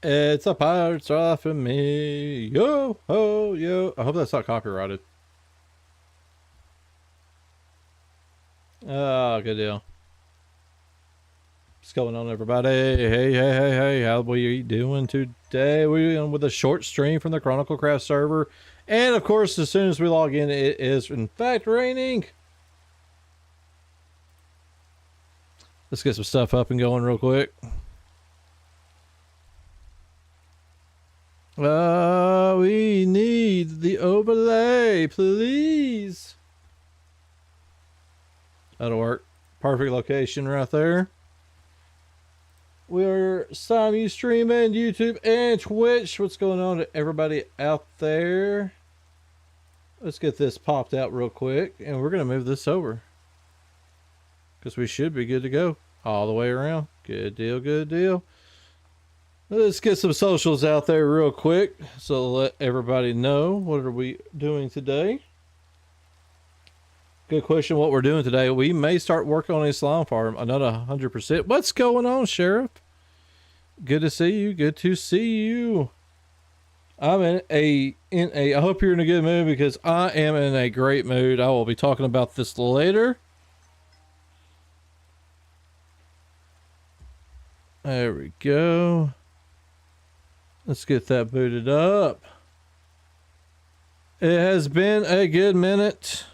It's a pirate's off of me. Yo, ho, yo. I hope that's not copyrighted. Oh, good deal. What's going on, everybody? Hey. How we doing today? We're with a short stream from the Chronicle Craft server. And, of course, as soon as we log in, it is, in fact, raining. Let's get some stuff up and going real quick. We need the overlay, please. That'll work. Perfect location right there. We're simultaneously streaming YouTube and Twitch. What's going on to everybody out there? Let's get this popped out real quick, and we're going to move this over because we should be good to go all the way around. Good deal, good deal. Let's get some socials out there real quick so let everybody know what are we doing today. Good question. What we're doing today? We may start working on a slime farm. I'm not 100%. What's going on, Sheriff? Good to see you. Good to see you. I'm in a. I hope you're in a good mood because I am in a great mood. I will be talking about this later. There we go. Let's get that booted up. It has been a good minute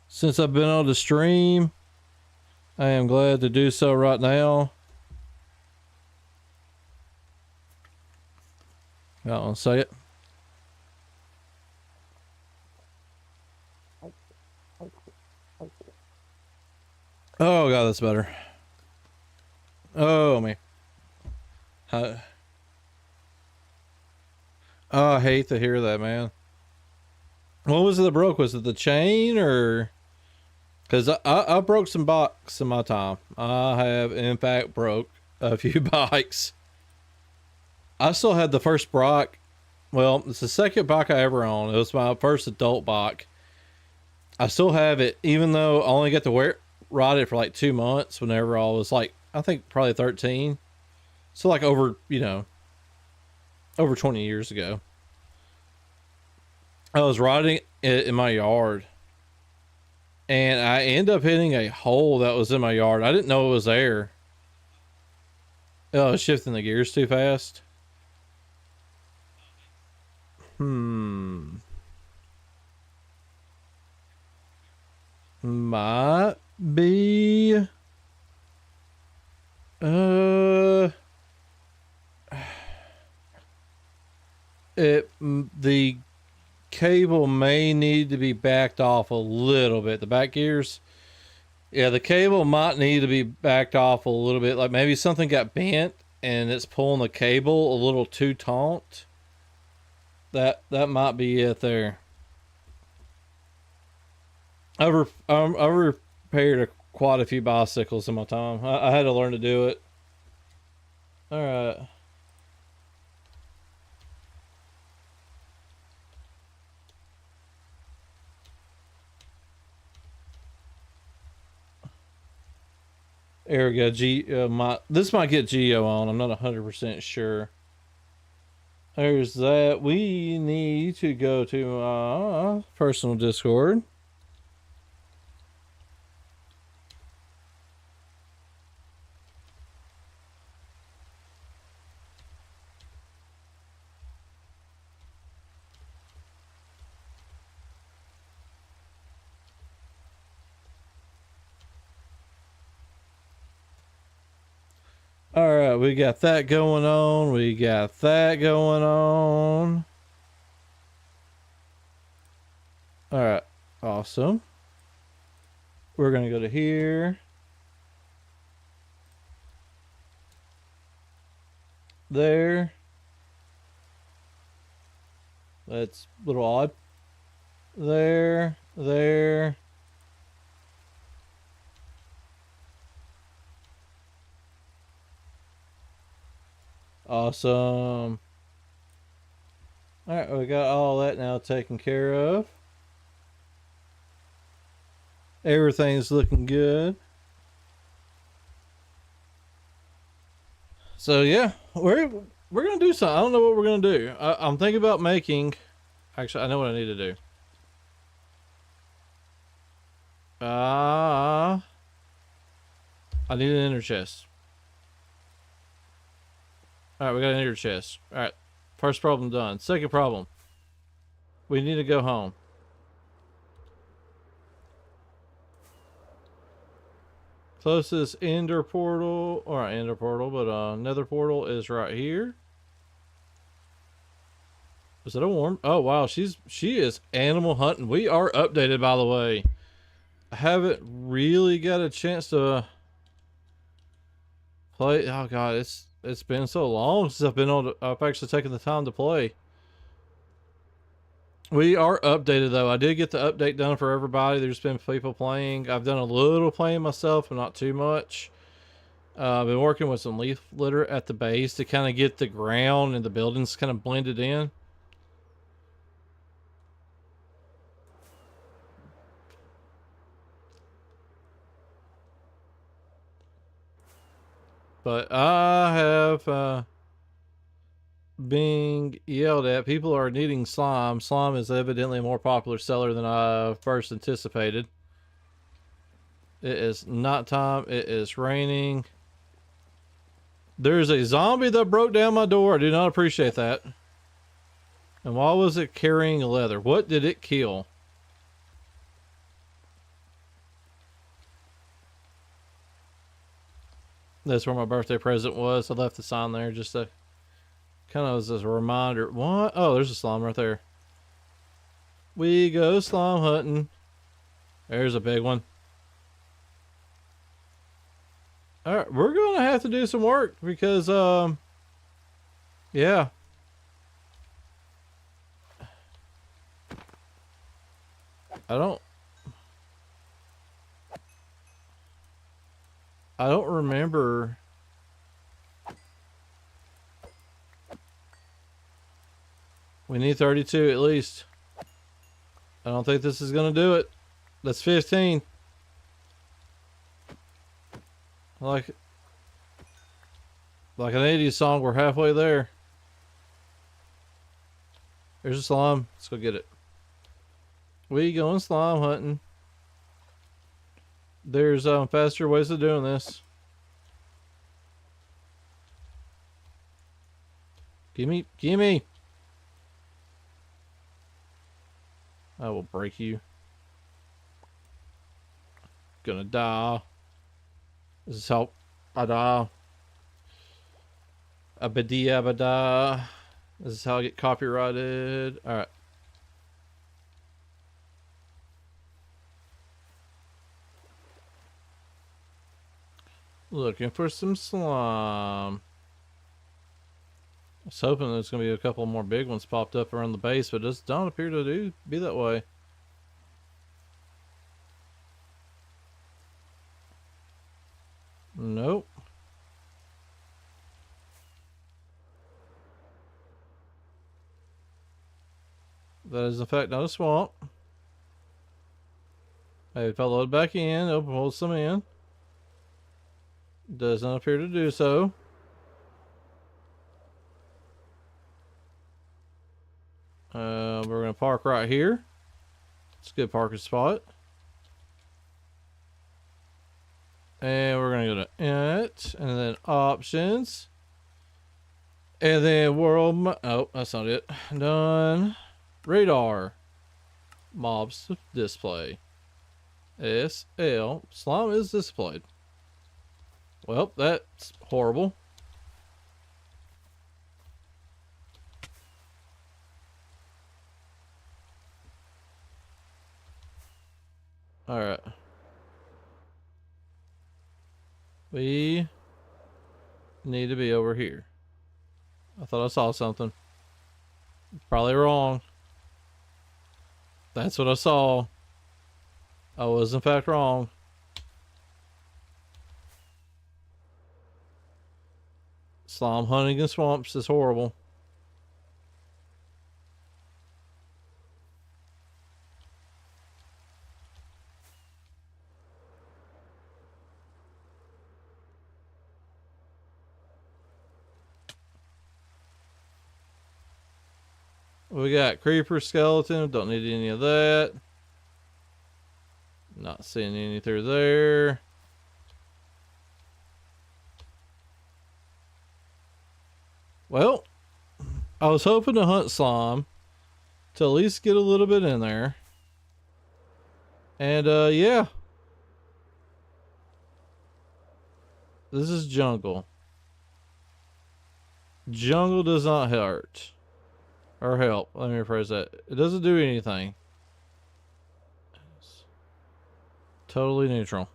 since I've been on the stream. I am glad to do so right now. I'll say it. Oh god, that's better. Oh me. Oh, I hate to hear that, man. What was it that broke? Was it the chain or? Because I broke some bikes in my time. I have, in fact, broke a few bikes. I still had the first bike. Well, it's the second bike I ever owned. It was my first adult bike. I still have it, even though I only got to ride it for like 2 months whenever I was like, I think probably 13. So like over, over 20 years ago. I was riding it in my yard. And I ended up hitting a hole that was in my yard. I didn't know it was there. I was shifting the gears too fast. Might be. The cable may need to be backed off a little bit. The back gears. Yeah, the cable might need to be backed off a little bit. Like maybe something got bent and it's pulling the cable a little too taut. That might be it there. I've repaired quite a few bicycles in my time. I had to learn to do it. All right. There we go. This might get Geo on. I'm not 100% sure. There's that. We need to go to personal Discord. All right, we got that going on. We got that going on. All right, awesome. We're going to go to here. There. That's a little odd. There. Awesome. Alright, we got all that now taken care of. Everything's looking good. So yeah, we're gonna do something. I don't know what we're gonna do. I'm thinking about making. Actually, I know what I need to do. I need an inner chest. All right, we got an inner chest. All right, first problem done. Second problem, we need to go home. Closest ender portal, or not ender portal, but nether portal is right here. Is it a worm? Oh wow, she is animal hunting. We are updated, by the way. I haven't really got a chance to play. Oh god, it's been so long since I've actually taken the time to play. We are updated though. I did get the update done for everybody. There's been people playing. I've done a little playing myself, but not too much. I've been working with some leaf litter at the base to kind of get the ground and the buildings kind of blended in. But I have being yelled at. People are needing slime. Slime is evidently a more popular seller than I first anticipated. It is not time. It is raining. There's a zombie that broke down my door. I do not appreciate that. And why was it carrying leather? What did it kill? That's where my birthday present was. I left the sign there just to kind of as a reminder. What? Oh, there's a slime right there. We go slime hunting. There's a big one. Alright, we're gonna have to do some work because yeah. I don't remember. We need 32 at least. I don't think this is gonna do it. That's 15. Like an 80s song, we're halfway there. There's a slime. Let's go get it. We going slime hunting. There's faster ways of doing this. Gimme. I will break you. Gonna die. This is how I die. Abada. This is how I get copyrighted. Alright. Looking for some slime. I was hoping there's going to be a couple more big ones popped up around the base, but it does not appear to be that way. Nope. That is in fact not a swamp. If I load back in, it'll pull some in. Does not appear to do so. We're going to park right here. It's a good parking spot. And we're going to go to Edit, and then Options. And then World... Oh, that's not it. Done. Radar. Mobs display. SL. Slime is displayed. Well, that's horrible. Alright. We need to be over here. I thought I saw something. Probably wrong. That's what I saw. I was in fact wrong. Slime hunting in swamps is horrible. We got creeper skeleton. Don't need any of that. Not seeing any through there. Well, I was hoping to hunt slime to at least get a little bit in there. And yeah. This is jungle. Jungle does not hurt. Or help. Let me rephrase that. It doesn't do anything. It's totally neutral.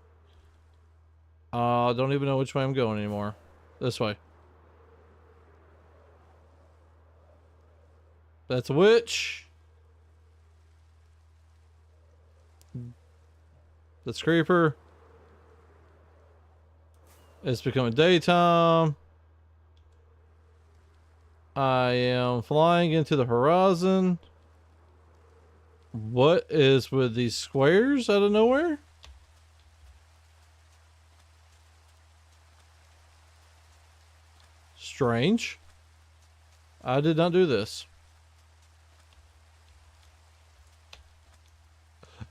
I don't even know which way I'm going anymore. This way. That's a witch. That's creeper. It's becoming daytime. I am flying into the horizon. What is with these squares out of nowhere? Strange. I did not do this.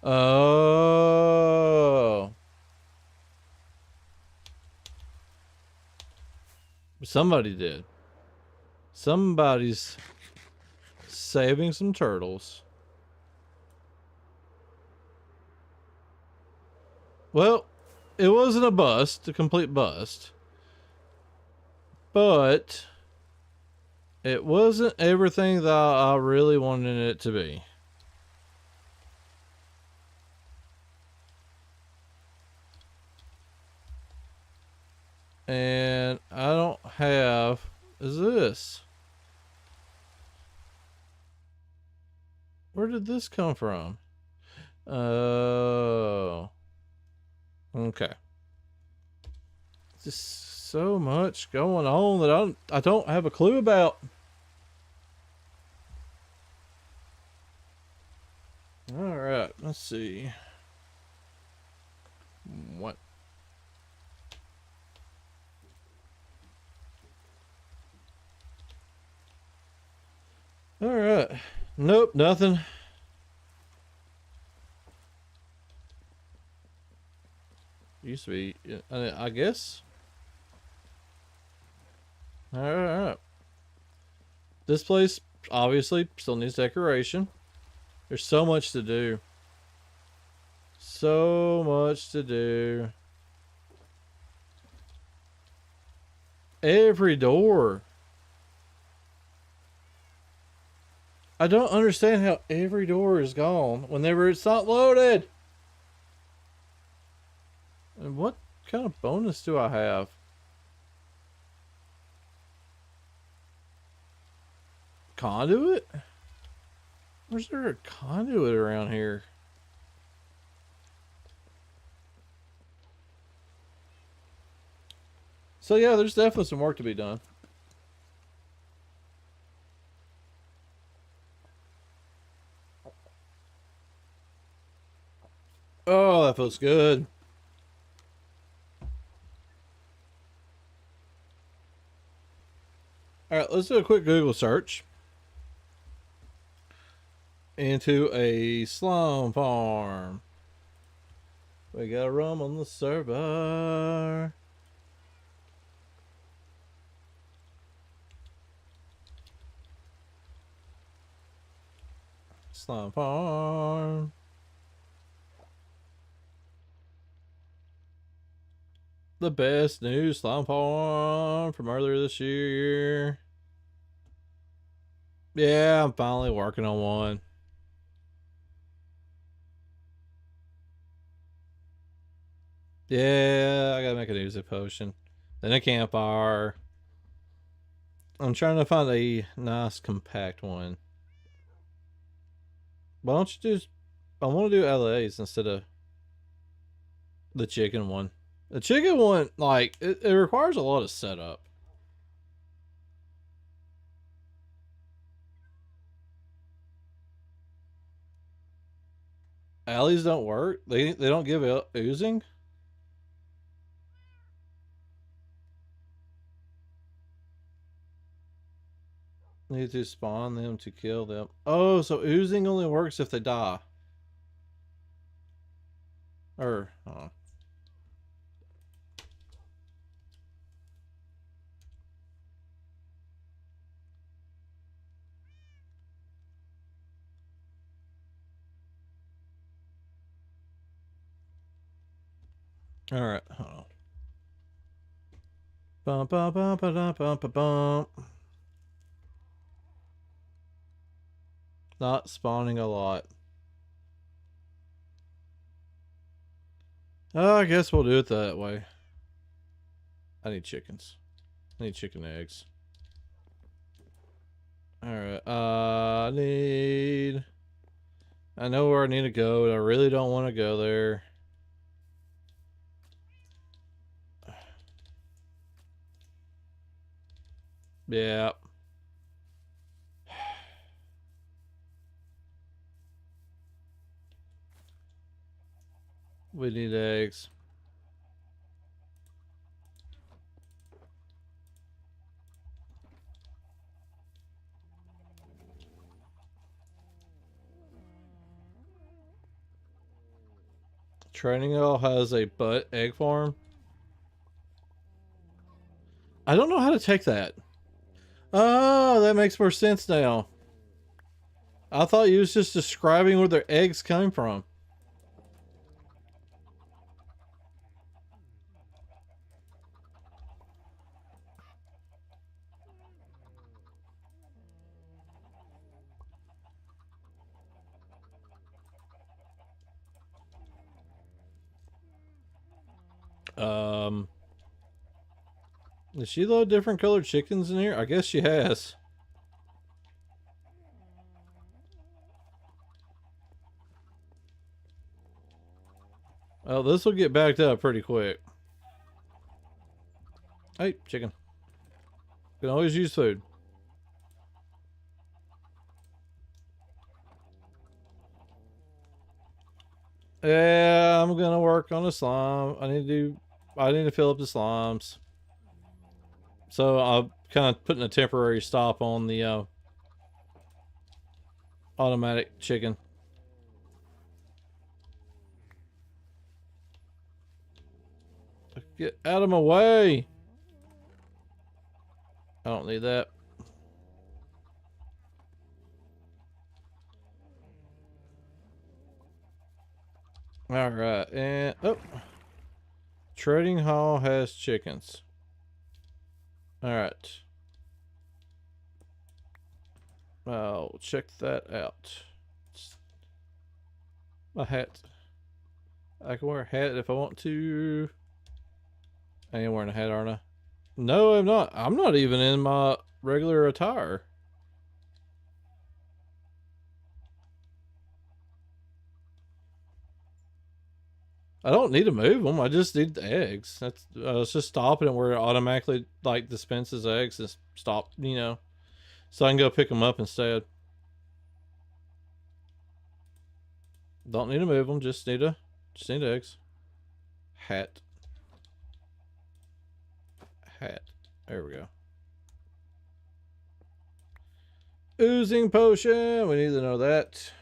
Oh. Somebody did. Somebody's saving some turtles. Well, it wasn't a bust, a complete bust. But it wasn't everything that I really wanted it to be. And I don't have... Is this? Where did this come from? Oh. Okay. Just so much going on that I don't have a clue about. All right, let's see. What? All right. Nope, nothing. Used to be, I guess. All right. This place obviously still needs decoration. There's so much to do. So much to do. Every door. I don't understand how every door is gone whenever it's not loaded. And what kind of bonus do I have? Conduit? Where's there a conduit around here? So yeah, there's definitely some work to be done. Oh, that feels good. All right, let's do a quick Google search into a slime farm. We got a room on the server. Slime farm. The best new slime farm from earlier this year. Yeah, I'm finally working on one. Yeah, I gotta make a music potion. Then a campfire. I'm trying to find a nice compact one. Why don't you just... I want to do LA's instead of the chicken one. The chicken one, like, it requires a lot of setup. Alleys don't work? They don't give out oozing? Need to spawn them to kill them. Oh, so oozing only works if they die. Or, Alright, hold on. Bum, bum, bum, bum, bum, bum, bum. Not spawning a lot. Oh, I guess we'll do it that way. I need chickens. I need chicken eggs. Alright, I know where I need to go, but I really don't want to go there. Yeah. We need eggs. Chronical has a butt egg farm. I don't know how to take that. Oh, that makes more sense now. I thought you was just describing where their eggs came from. Does she load different colored chickens in here? I guess she has. Oh, this will get backed up pretty quick. Hey, chicken. Can always use food. Yeah, I'm gonna work on the slime. I need to fill up the slimes. So I'm kind of putting a temporary stop on the automatic chicken. Get out of my way! I don't need that. Alright, and... Oh! Trading Hall has chickens. Alright. I'll check that out. My hat. I can wear a hat if I want to. I ain't wearing a hat, aren't I? No, I'm not. I'm not even in my regular attire. I don't need to move them. I just need the eggs. That's it's just stopping it where it automatically like dispenses eggs and stop, you know, so I can go pick them up instead. Don't need to move them. Just need eggs. Hat. There we go. Oozing potion. We need to know that.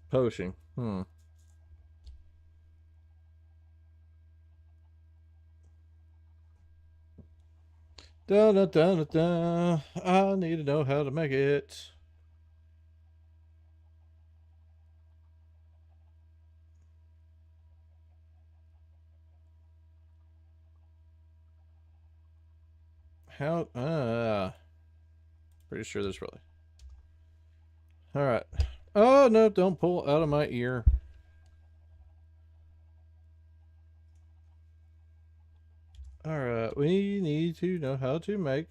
Potion. Da da da da da. I need to know how to make it. How? Pretty sure there's really. All right. Oh no! Don't pull out of my ear. Alright, we need to know how to make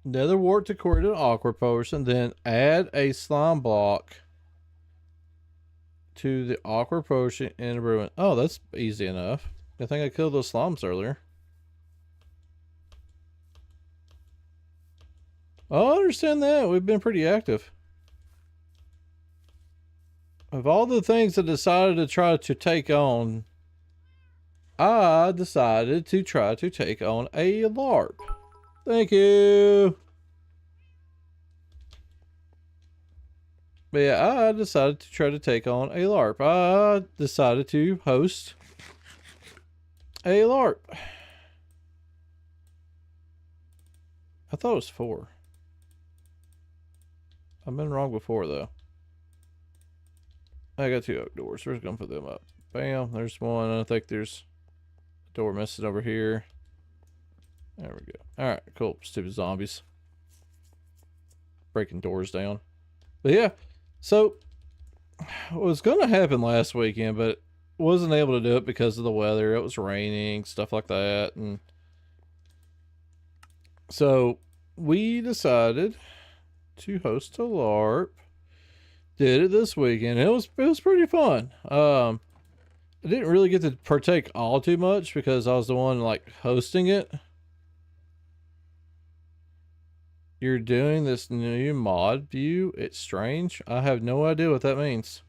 nether wart to create an awkward potion, then add a slime block to the awkward potion in a ruin. Oh, that's easy enough. I think I killed those slums earlier. Oh, I understand that. We've been pretty active. Of all the things I decided to try to take on, I decided to try to take on a LARP. Thank you. But yeah, I decided to try to take on a LARP. I decided to host a LARP. I thought it was 4. I've been wrong before, though. I got 2 oak doors. We're just going to put them up. Bam. There's one. I think there's a door missing over here. There we go. Alright, cool. Stupid zombies. Breaking doors down. But yeah, so it was going to happen last weekend, but wasn't able to do it because of the weather. It was raining, stuff like that. And so we decided to host a LARP. Did it this weekend. It was pretty fun. I didn't really get to partake all too much because I was the one like hosting it. You're doing this new mod view. It's strange. I have no idea what that means.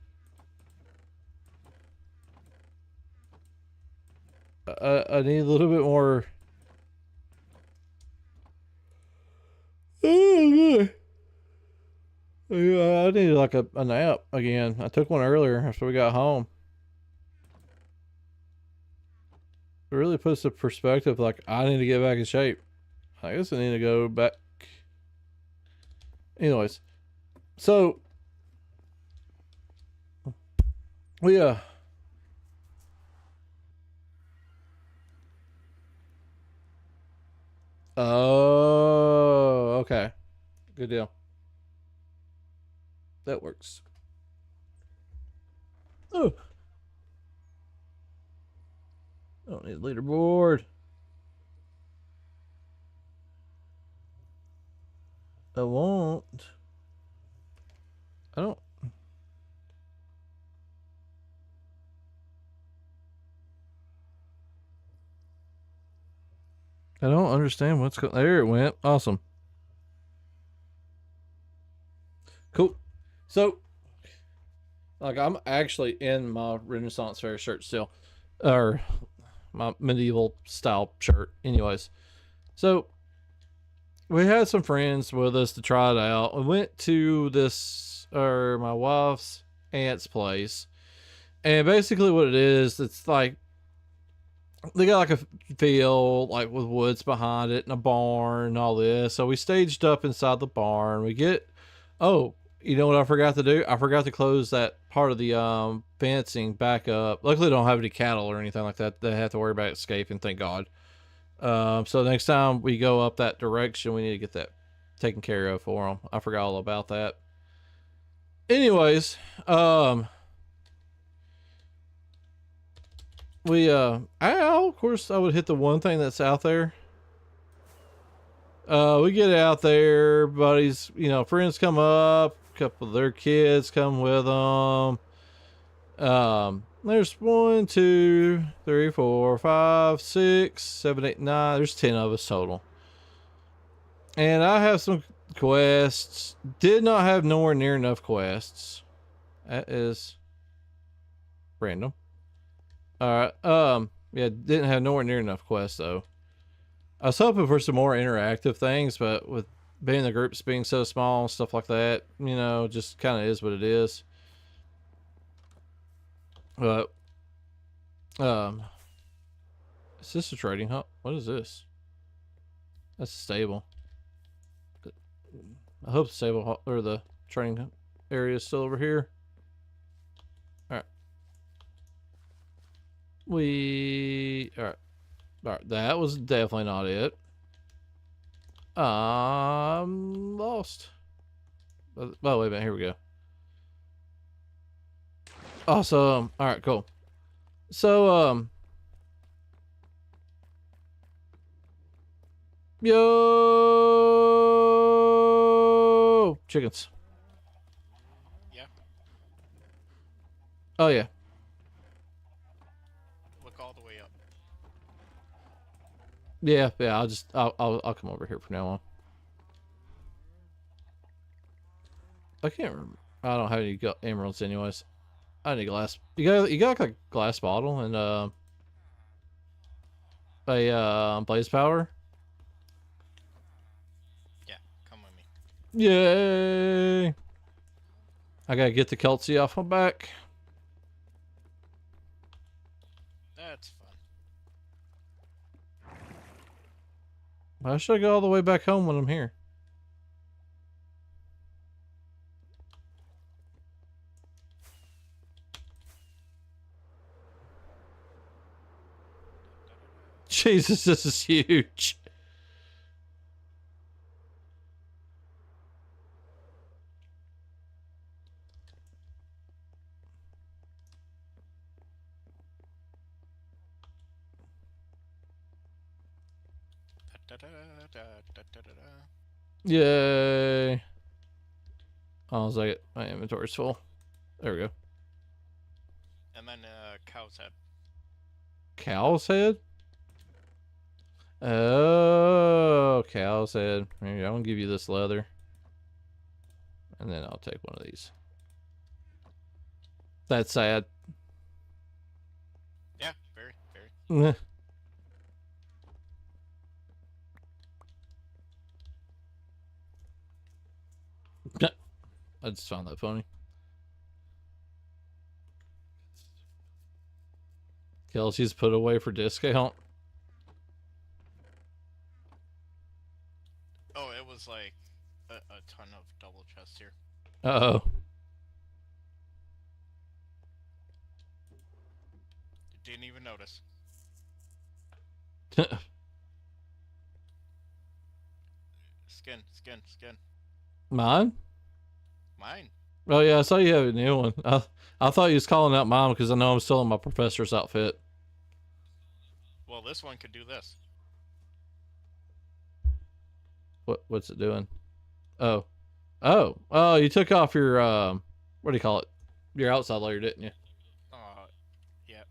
I need a little bit more. Oh, good. I needed like a nap again. I took one earlier after we got home. It really puts the perspective like I need to get back in shape. I guess I need to go back. Anyways, so we oh, okay, good deal. That works. Oh, I don't need a leaderboard. I won't. I don't. I don't understand what's going. There it went. Awesome. Cool. So, like, I'm actually in my Renaissance Fair shirt still, or my medieval style shirt. Anyways, so we had some friends with us to try it out. We went to this, or my wife's aunt's place, and basically what it is, it's like they got like a field like with woods behind it and a barn and all this. So we staged up inside the barn. We get, oh, you know what I forgot to do? I forgot to close that part of the fencing back up. Luckily, they don't have any cattle or anything like that. They have to worry about escaping, thank God. So next time we go up that direction, we need to get that taken care of for them. I forgot all about that. Anyways, we ow, of course I would hit the one thing that's out there. We get out there, buddies, you know, friends come up, a couple of their kids come with them. There's 1, 2, 3, 4, 5, 6, 7, 8, 9. There's 10 of us total. And I have some quests. Did not have nowhere near enough quests. That is random. Alright, yeah, didn't have nowhere near enough quests though. I was hoping for some more interactive things, but with being the groups being so small and stuff like that, you know, just kind of is what it is. But, is this a trading hub? What is this? That's a stable. I hope the stable or the training area is still over here. Alright. Alright, that was definitely not it. I'm lost. Oh, wait a minute, here we go. Awesome. Alright, cool. So, yo, chickens. Yeah. Oh yeah. Look all the way up. Yeah, yeah. I'll come over here from now on. I can't remember. I don't have any emeralds anyways. I need a glass. You got like a glass bottle and a blaze power. Yeah, come with me. Yay! I gotta get the Kelsey off my back. That's fun. Why should I go all the way back home when I'm here? Jesus, this is huge. Da, da, da, da, da, da, da, da. Yay! Oh, it's like my inventory's full. There we go. And then cow's head. Cow's head? Oh, cow's head. Here, I'm gonna give you this leather. And then I'll take one of these. That's sad. Yeah, very, very. I just found that funny. Kelsey's put away for discount. Oh, it was like a ton of double chests here. Uh oh. Didn't even notice. Skin, skin, skin. Mine? Mine. Oh yeah, I saw you have a new one. I thought you was calling out mine because I know I'm still in my professor's outfit. Well, this one could do this. What's it doing? Oh. Oh, you took off your what do you call it? Your outside layer, didn't you? Yeah.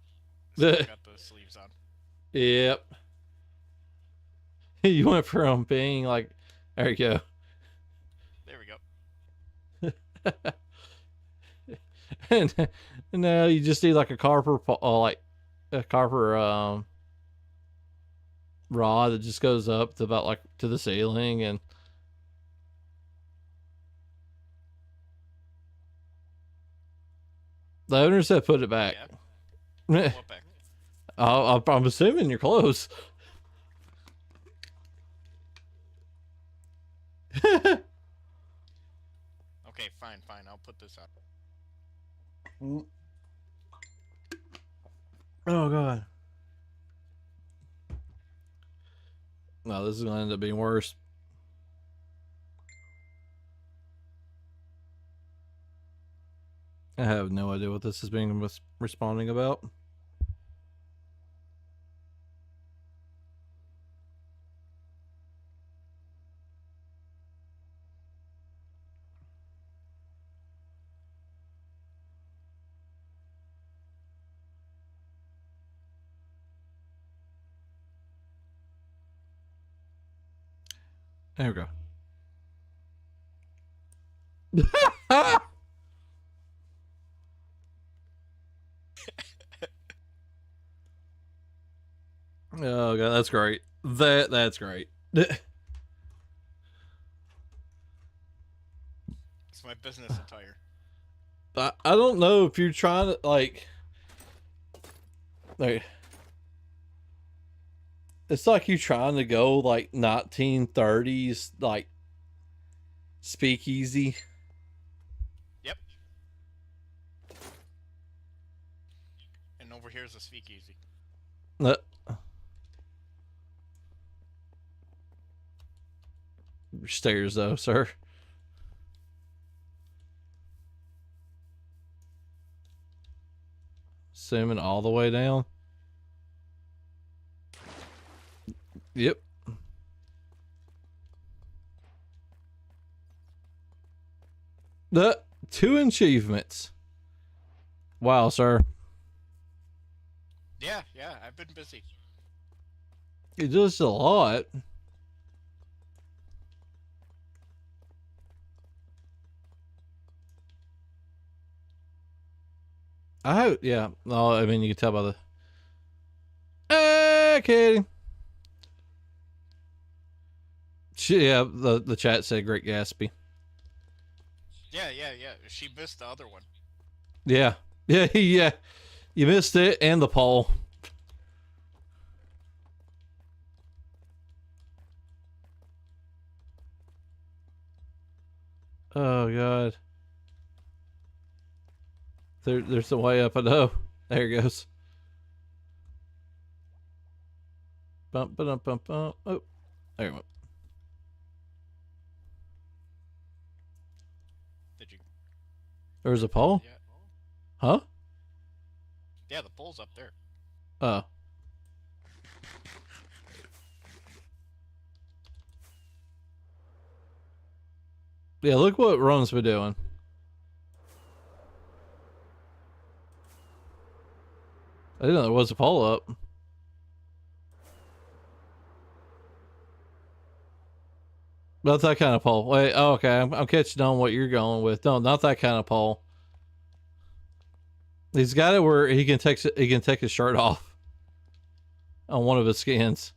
Still got the sleeves on. Yep. You went from being like, there you go. There we go. and now you just need like a carper, like a carper rod that just goes up to about like to the ceiling, and the owner said put it back. Yeah. What back? I'm assuming you're close. Okay, fine, fine. I'll put this on. Oh god. No, this is gonna end up being worse. I have no idea what this is being responding about. There we go. Oh god, that's great. That's great. It's my business attire. I don't know if you're trying to like it's like you trying to go like 1930s like speakeasy. Yep. And over here's a speakeasy. Stairs though, sir. Zooming all the way down. Yep. The 2 achievements. Wow, sir. Yeah, yeah, I've been busy. You do this a lot. I hope, yeah. No, I mean, you can tell by the. Kidding. Yeah, the chat said Great Gatsby. Yeah, yeah, yeah. She missed the other one. Yeah. Yeah, yeah. You missed it and the poll. Oh, God. There's a way up. I know. There it goes. Bump, bump, bump, bump. Oh, there we go. Did you? There's a poll? Yeah. Huh? Yeah, the pole's up there. Oh. Yeah, look what Ron's been doing. I didn't know there was a poll up. Not that kind of poll. Wait, oh, okay. I'm catching on what you're going with. No, not that kind of poll. He's got it where he can take his shirt off on one of his skins.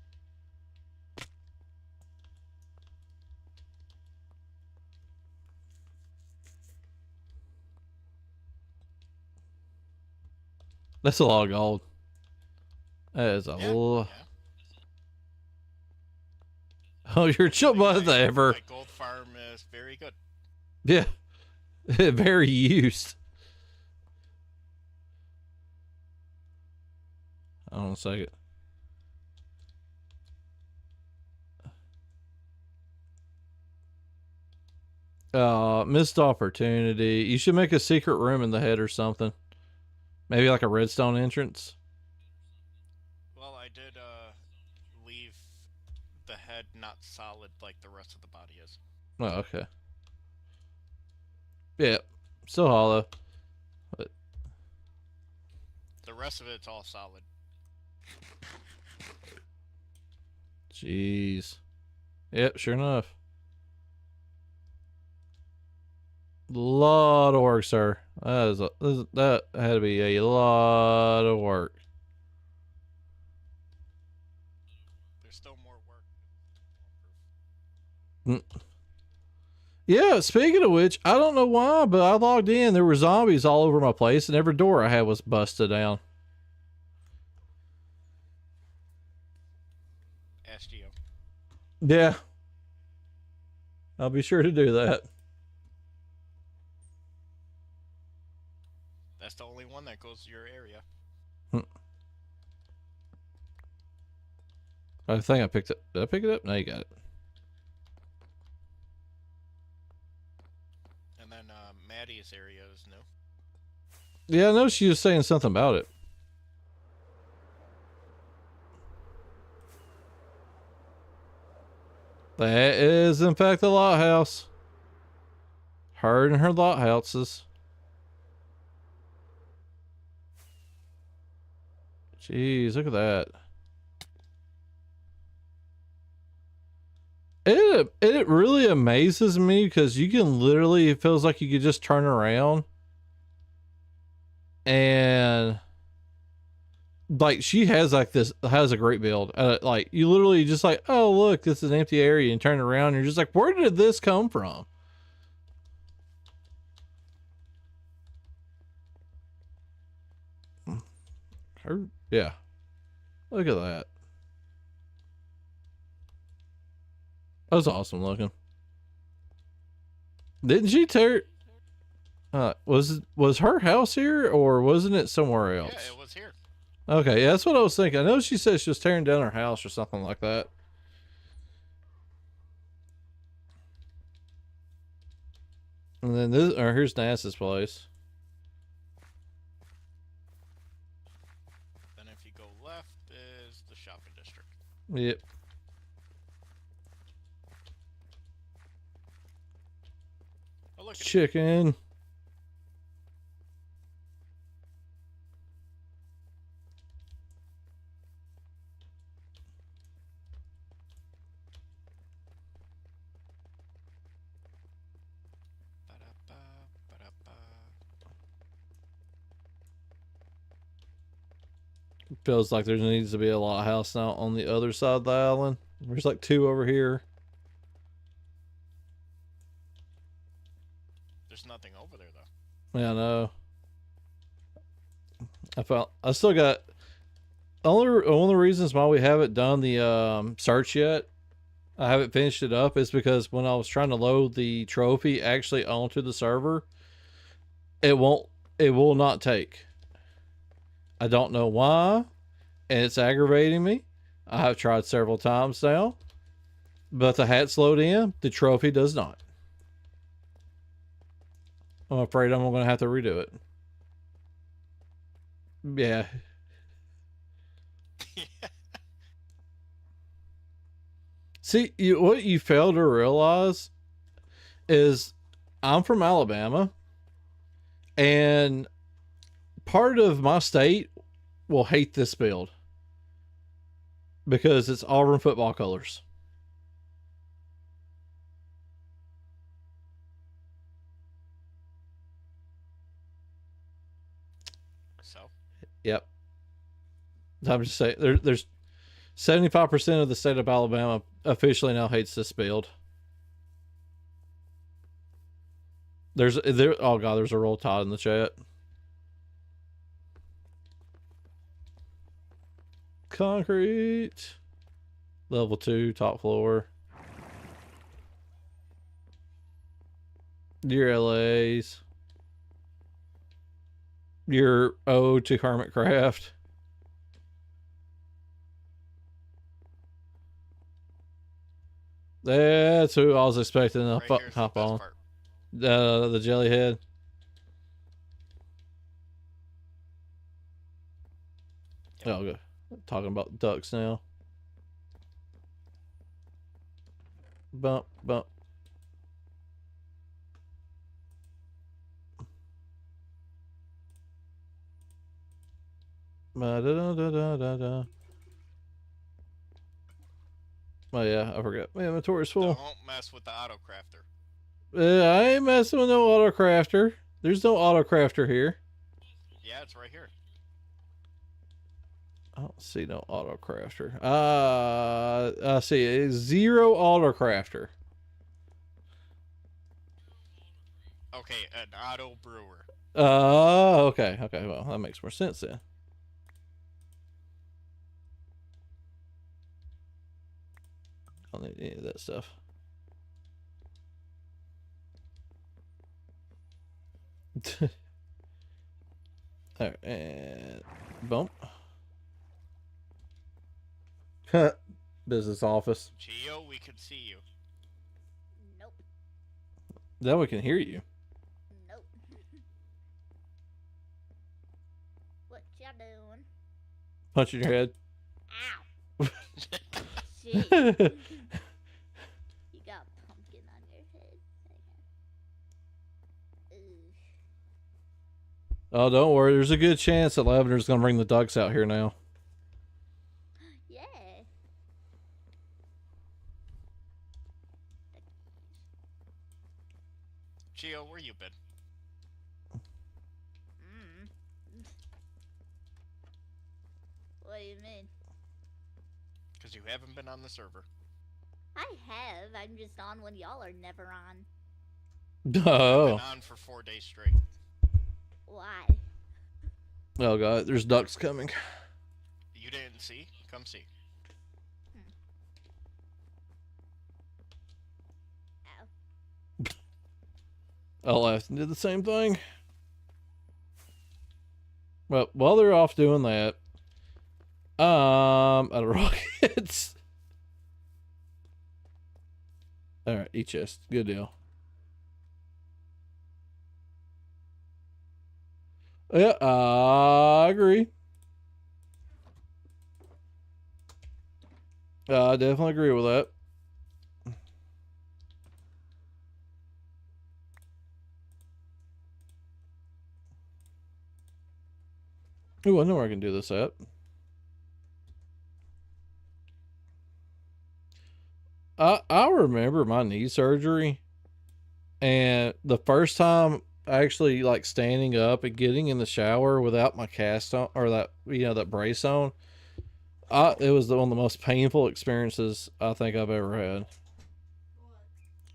That's a lot of gold. That is a lot. Yeah. Oh, you're chill mother ever. My gold farm is very good. Yeah. Very used. Hold on a second. Missed opportunity. You should make a secret room in the head or something. Maybe like a redstone entrance. Well, I did leave the head not solid like the rest of the body is. Oh, okay. Yeah. Still hollow. But The rest of it's all solid. jeez. Yep, sure enough. Lot of work, sir. That had to be a lot of work. There's still more work. Yeah, speaking of which, I don't know why, but I logged in. There were zombies all over my place, and every door I had was busted down. SGO. Yeah. I'll be sure to do that. That's the only one that goes to your area. I think I picked it. Did I pick it up? No, you got it. And then Maddie's area is new. Yeah, I know she was saying something about it. That is, in fact, the lot house. Her and her lot houses. Jeez, look at that. It really amazes me because you can literally, it feels like you could just turn around and like she has like this, has a great build. Like you literally just like, oh look, this is an empty area, and turn around and you're just like, where did this come from? Yeah, look at that. That was awesome looking. Didn't she tear? Was her house here or wasn't it somewhere else? Yeah, it was here. Okay, yeah, that's what I was thinking. I know she said she was tearing down her house or something like that. And then this, or here's Nass's place. Then if you go left is the shopping district. Yep. Oh look, Chicken. Feels like there needs to be a lighthouse now on the other side of the island. There's like two over here. There's nothing over there though. Yeah, I know. I still got only one of the reasons why we haven't done the search yet. I haven't finished it up is because when I was trying to load the trophy actually onto the server, it won't. It will not take. I don't know why, and it's aggravating me. I have tried several times now, but the hat's load in. The trophy does not. I'm afraid I'm going to have to redo it. Yeah. See, what you fail to realize is I'm from Alabama, and part of my state will hate this build because it's Auburn football colors. So Yep. I'm just saying there's 75% of the state of Alabama officially now hates this build. Oh god, there's a roll tide in the chat. Concrete. Level 2, top floor. Your LAs. Your O to Hermitcraft. That's who I was expecting to right hop on. part. The jellyhead. Yep. Oh, good. Talking about ducks now. Bump, bump. Da-da-da-da-da-da. Oh yeah, I forgot. My inventory's full. Don't mess with the auto crafter. I ain't messing with no auto crafter. There's no auto crafter here. Yeah, it's right here. I don't see no auto crafter. I see 0 auto crafter. Okay, an auto brewer. Okay. Okay, well, that makes more sense then. I don't need any of that stuff. Alright, and bump. Business office. Geo, we can see you. Nope. Then we can hear you. Nope. What y'all doing? Punching your head. Ow. Shit. You got a pumpkin on your head. Ooh. Oh, don't worry. There's a good chance that Lavender's going to bring the ducks out here now. Yeah. Geo, where you been? What do you mean? Because you haven't been on the server. I have. I'm just on when y'all are never on. I've Oh. been on for 4 days straight. Why? Oh, God. There's ducks coming. You didn't see? Come see. Ow. I laughed and did the same thing. Well, while they're off doing that, out of rockets. All right, each chest, good deal. Yeah, I agree. I definitely agree with that. Ooh, I know where I can do this at. I remember my knee surgery, and the first time actually like standing up and getting in the shower without my cast on or that that brace on. It was one of the most painful experiences I think I've ever had.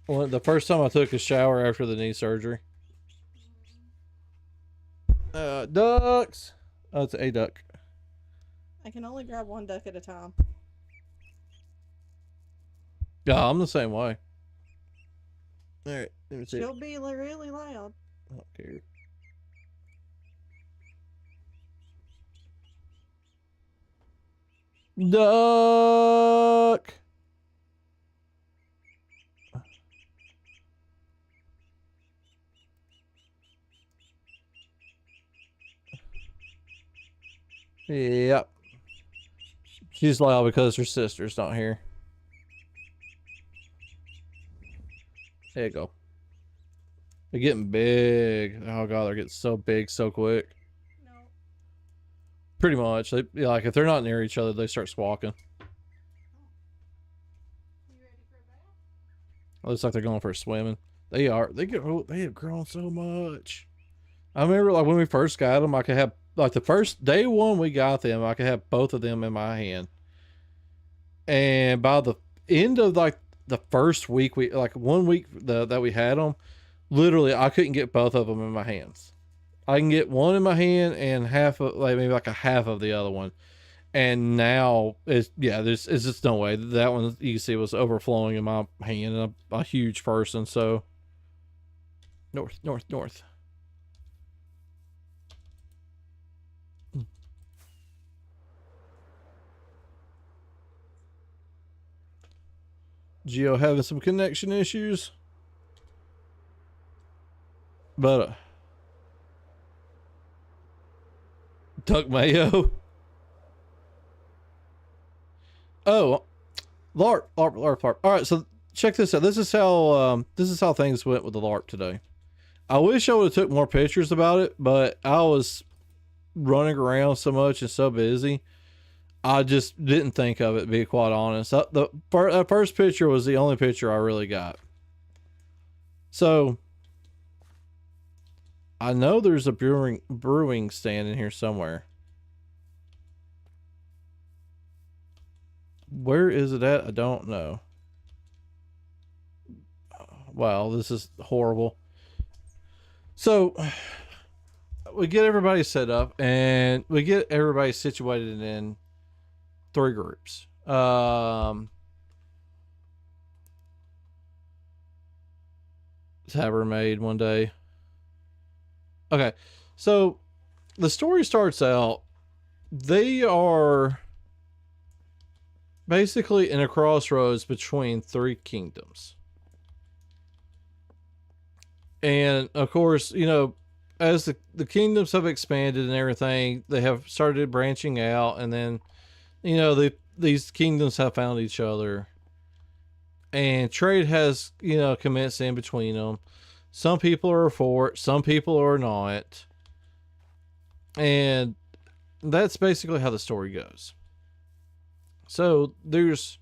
Well, the first time I took a shower after the knee surgery. Ducks. Oh, it's a duck. I can only grab one duck at a time. Yeah, I'm the same way. All right, let me see. She'll be really loud. I don't care. Duck. Yep. She's loud because her sister's not here. There you go. They're getting big. Oh god, they're getting so big so quick. No. Pretty much. They like if they're not near each other, they start squawking. You ready for a bath? Looks like they're going for a swimming. They are. They have grown so much. I remember like when we first got them, I could have like the first day one we got them, I could have both of them in my hand. And by the end of like the first week, we like 1 week that we had them, literally I couldn't get both of them in my hands. I can get one in my hand and half of like maybe like a half of the other one. And now it's just no way. That one you can see was overflowing in my hand, and I'm a huge person, so north. Geo having some connection issues. But duck mayo. Oh, LARP. All right, so check this out. This is how things went with the LARP today. I wish I would have took more pictures about it, but I was running around so much and so busy. I just didn't think of it, to be quite honest. The first picture was the only picture I really got. So I know there's a brewing stand in here somewhere. Where is it at? I don't know. Wow, this is horrible. So we get everybody set up and we get everybody situated in 3 groups. Tavern made one day. Okay, so the story starts out. They are basically in a crossroads between 3 kingdoms. And of course, as the kingdoms have expanded and everything, they have started branching out, and then, these kingdoms have found each other, and trade has, commenced in between them. Some people are for it, some people are not. And that's basically how the story goes. So there's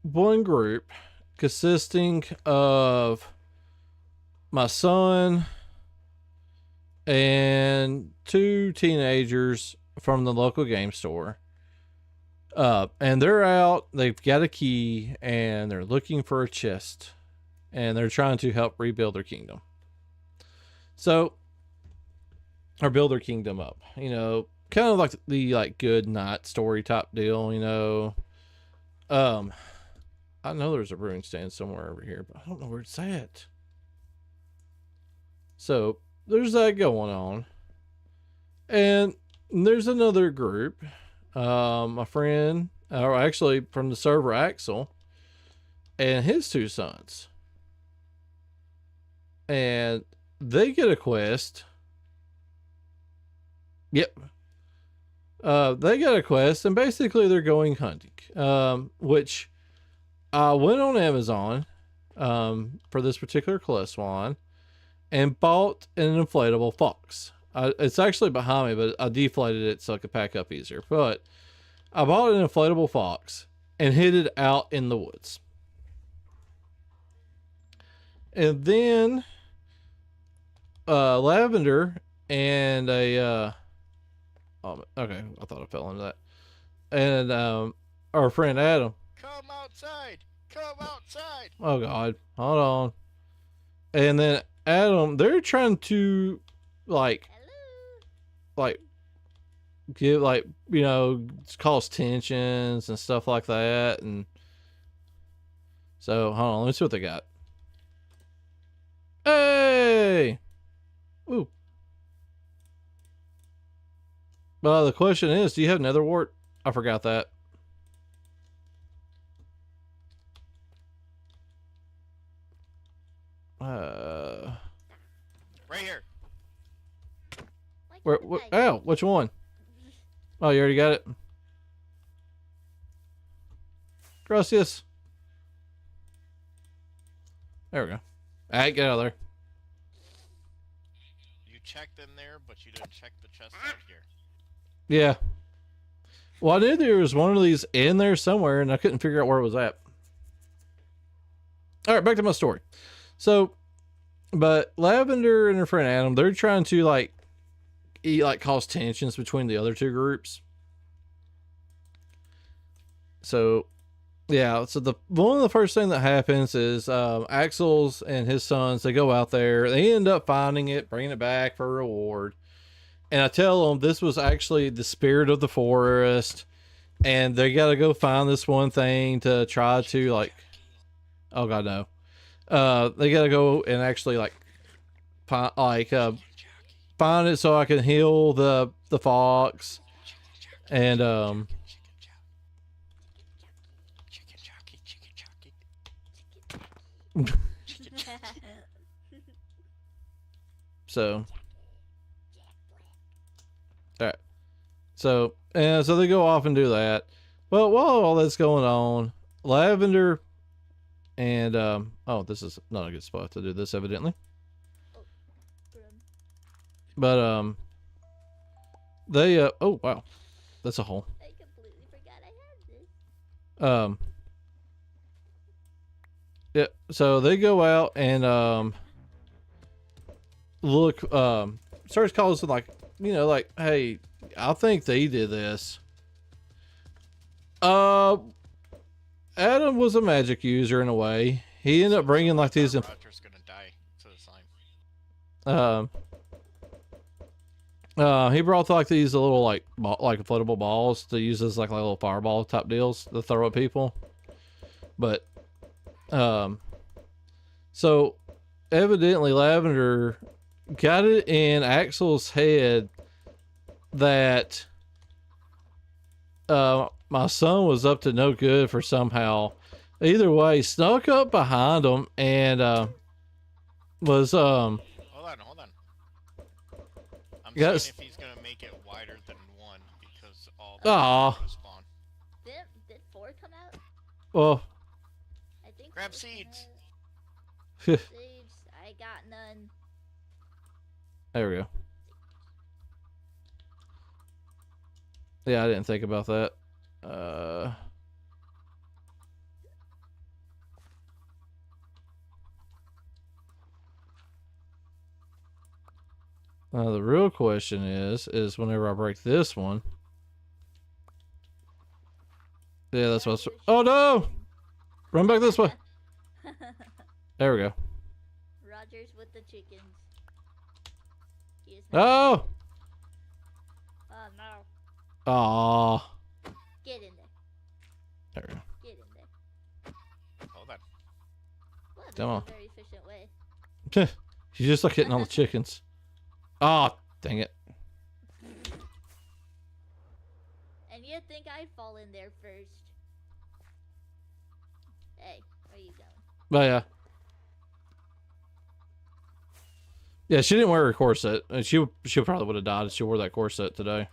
one group consisting of my son and 2 teenagers from the local game store. And they're out, they've got a key, and they're looking for a chest. And they're trying to help rebuild their kingdom. So, or build their kingdom up. Kind of like the good night story type deal, I know there's a brewing stand somewhere over here, but I don't know where it's at. So there's that going on. And there's another group. My friend, or actually from the server Axel, and his 2 sons. And they get a quest. Yep. They got a quest, and basically they're going hunting. Which I went on Amazon for this particular quest one and bought an inflatable fox. It's actually behind me, but I deflated it so I could pack up easier. But I bought an inflatable fox and hid it out in the woods. And then Lavender and a oh, okay, I thought I fell into that. And our friend Adam. Come outside! Come outside! Oh God, hold on. And then Adam, they're trying to like Hello. give cause tensions and stuff like that. And so hold on, let me see what they got. Hey, ooh. Well, the question is, do you have nether wart? I forgot that. Right here. Where? Ow, which one? Oh, you already got it. Gracias. There we go. Alright, get out of there. You checked in there, but you didn't check the chest out here. Yeah. Well, I knew there was one of these in there somewhere, and I couldn't figure out where it was at. All right, back to my story. So, but Lavender and her friend Adam, they're trying to cause tensions between the other two groups. So, yeah. So one of the first thing that happens is Axel's and his sons, they go out there, they end up finding it, bringing it back for a reward. And I tell them this was actually the spirit of the forest, and they got to go find this one thing to try to oh God, no. They got to go and actually find find it so I can heal the fox, and so. Alright. So they go off and do that. Well, while all that's going on, Lavender and oh, this is not a good spot to do this, evidently. But they oh wow. That's a hole. I completely forgot I had this. Yeah, so they go out and look starts calling some hey, I think they did this. Adam was a magic user in a way. He ended up bringing these. Roger's gonna die to the slime. He brought these little inflatable balls to use as little fireball type deals to throw at people. But so evidently Lavender got it in Axel's head that my son was up to no good for somehow. Either way, snuck up behind him and was Hold on. I'm Yes. seeing if he's gonna make it wider than one because all Aw. spawn. Did 4 come out? well I think. Grab 4 came seeds. out. Seeds. I got none. there we go. Yeah, I didn't think about that. The real question is whenever I break this one. Yeah, that's what. Oh no! Run back this way. There we go. Rogers with the chickens. He is Oh! Oh no. Aw. Get in there. There we go. Get in there. Hold on. Well, Come on. that's a very efficient way. She's just hitting on the chickens. Oh, dang it. And you'd think I'd fall in there first. Hey, where you going? But yeah. Yeah, she didn't wear her corset. And she probably would have died if she wore that corset today.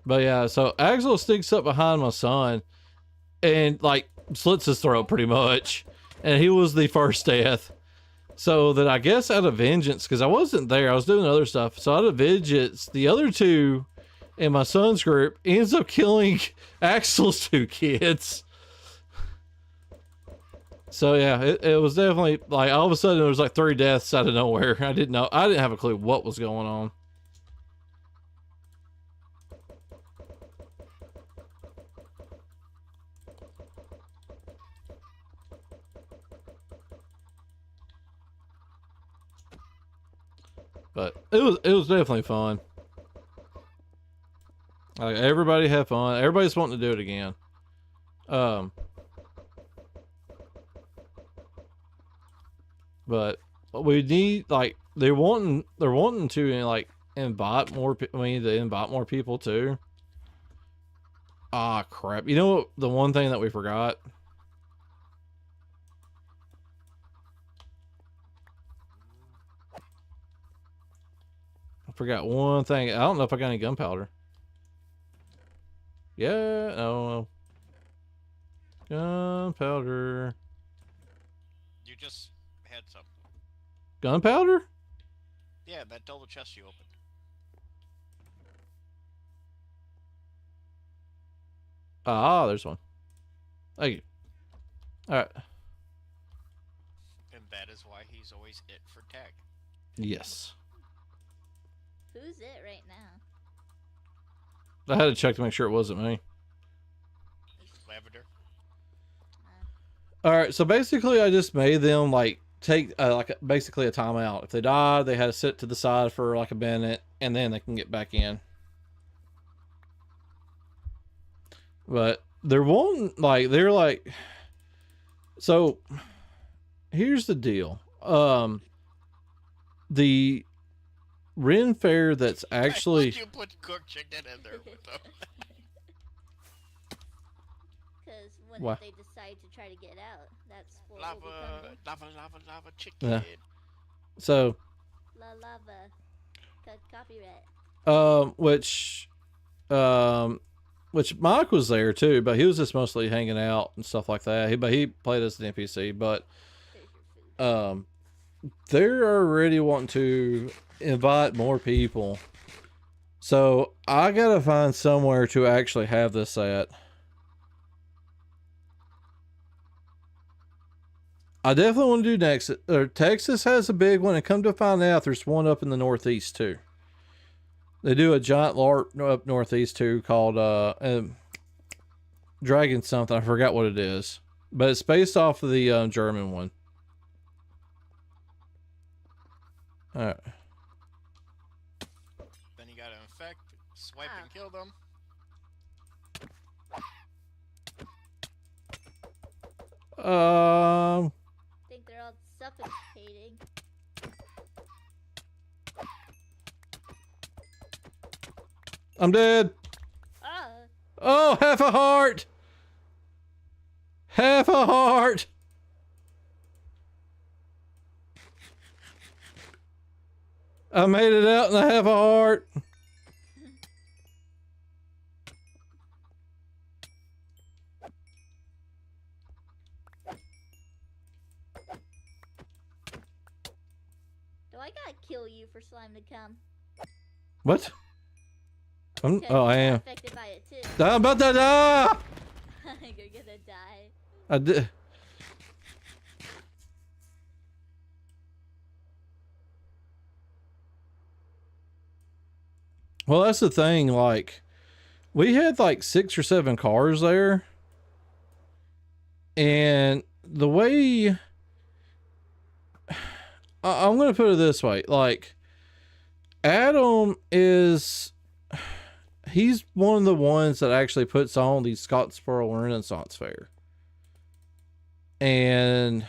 But yeah, so Axel sneaks up behind my son and slits his throat pretty much. And he was the first death. So that I guess out of vengeance, because I wasn't there, I was doing other stuff. So out of vengeance, the other two in my son's group ends up killing Axel's 2 kids. So yeah, it was definitely like all of a sudden there was like 3 deaths out of nowhere. I didn't know. I didn't have a clue what was going on. But it was definitely fun. Like everybody had fun. Everybody's wanting to do it again. But we need like they're wanting to like invite more. I mean, to invite more people too. Ah, crap! You know what? The one thing that we forgot. I forgot one thing. I don't know if I got any gunpowder. Yeah, no. Gunpowder. You just had some. Gunpowder? Yeah, that double chest you opened. Ah, there's one. Thank you. Alright. And that is why he's always it for tag. Yes. Who's it right now? I had to check to make sure it wasn't me. Lavender. Alright, so basically I just made them like take like basically a timeout. If they died, they had to sit to the side for like a minute and then they can get back in. But they're wanting like they're like so here's the deal. The Ren Fair that's actually You put cooked chicken in there with them. Because when Why? they decide to try to get out, that's what will Lava, become lava, chicken. Yeah. So La lava. Cut copyright. which Mike was there too, but he was just mostly hanging out and stuff like that. But he played as an NPC. But There's your food. they're already wanting to invite more people, so I gotta find somewhere to actually have this at. I definitely want to do Texas. Or Texas has a big one, and come to find out, there's one up in the Northeast too. They do a giant LARP up Northeast too called Dragon something. I forgot what it is, but it's based off of the German one. All right. Then you gotta infect, swipe and kill them. I think they're all suffocating. I'm dead. Ah! Oh, half a heart. Half a heart. I made it out and I have a heart. Do I gotta kill you for slime to come? What? Because Oh, I you're am. affected by it too. I'm about to die. You're gonna die. I did. Well, that's the thing. Like, we had like 6 or 7 cars there, and the way I'm gonna put it this way, like, Adam he's one of the ones that actually puts on the Scottsboro Renaissance Fair, and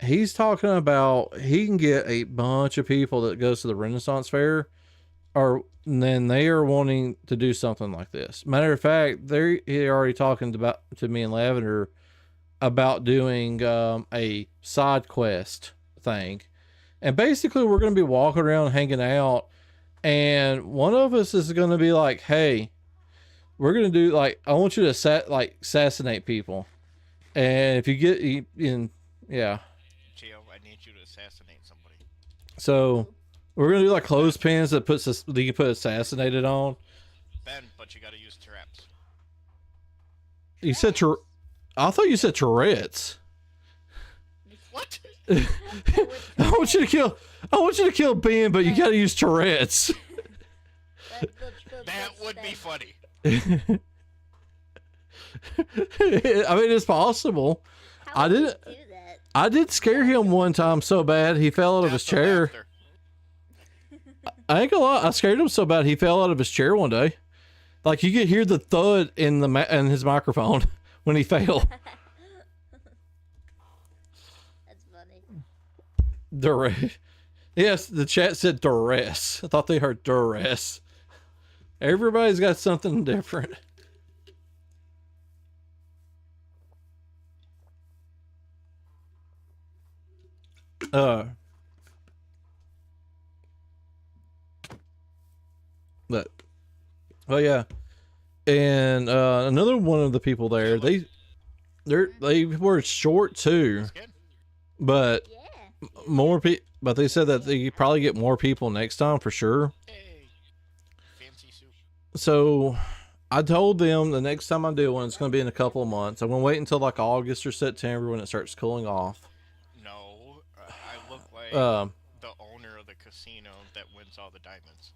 he's talking about he can get a bunch of people that goes to the Renaissance Fair, or then they are wanting to do something like this. Matter of fact, they're already talking to me and Lavender about doing a side quest thing, and basically we're going to be walking around hanging out, and one of us is going to be like, hey, we're going to do like, I want you to assassinate people, and if you get in, yeah, Gio, I need you to assassinate somebody. so we're going to do like clothespins that you can put assassinated on. Ben, but you gotta use traps. You said I thought you said Tourette's. What? I want you to kill Ben, but you gotta use Tourette's. That would be funny. I mean, it's possible. How would you do that? I did scare him one time so bad he fell out of his Death of chair. laughter. I ain't gonna lie, I scared him so bad he fell out of his chair one day. Like you could hear the thud in in his microphone when he fell. That's funny. Duress. Yes, the chat said duress. I thought they heard duress. Everybody's got something different. But well, yeah, and another one of the people there, they were short too, That's good. but Yeah. more people. But they said that they probably get more people next time for sure. Hey. Fancy soup. So I told them the next time I do one, it's going to be in a couple of months. I'm going to wait until like August or September when it starts cooling off. No, I look like Um, the owner of the casino that wins all the diamonds.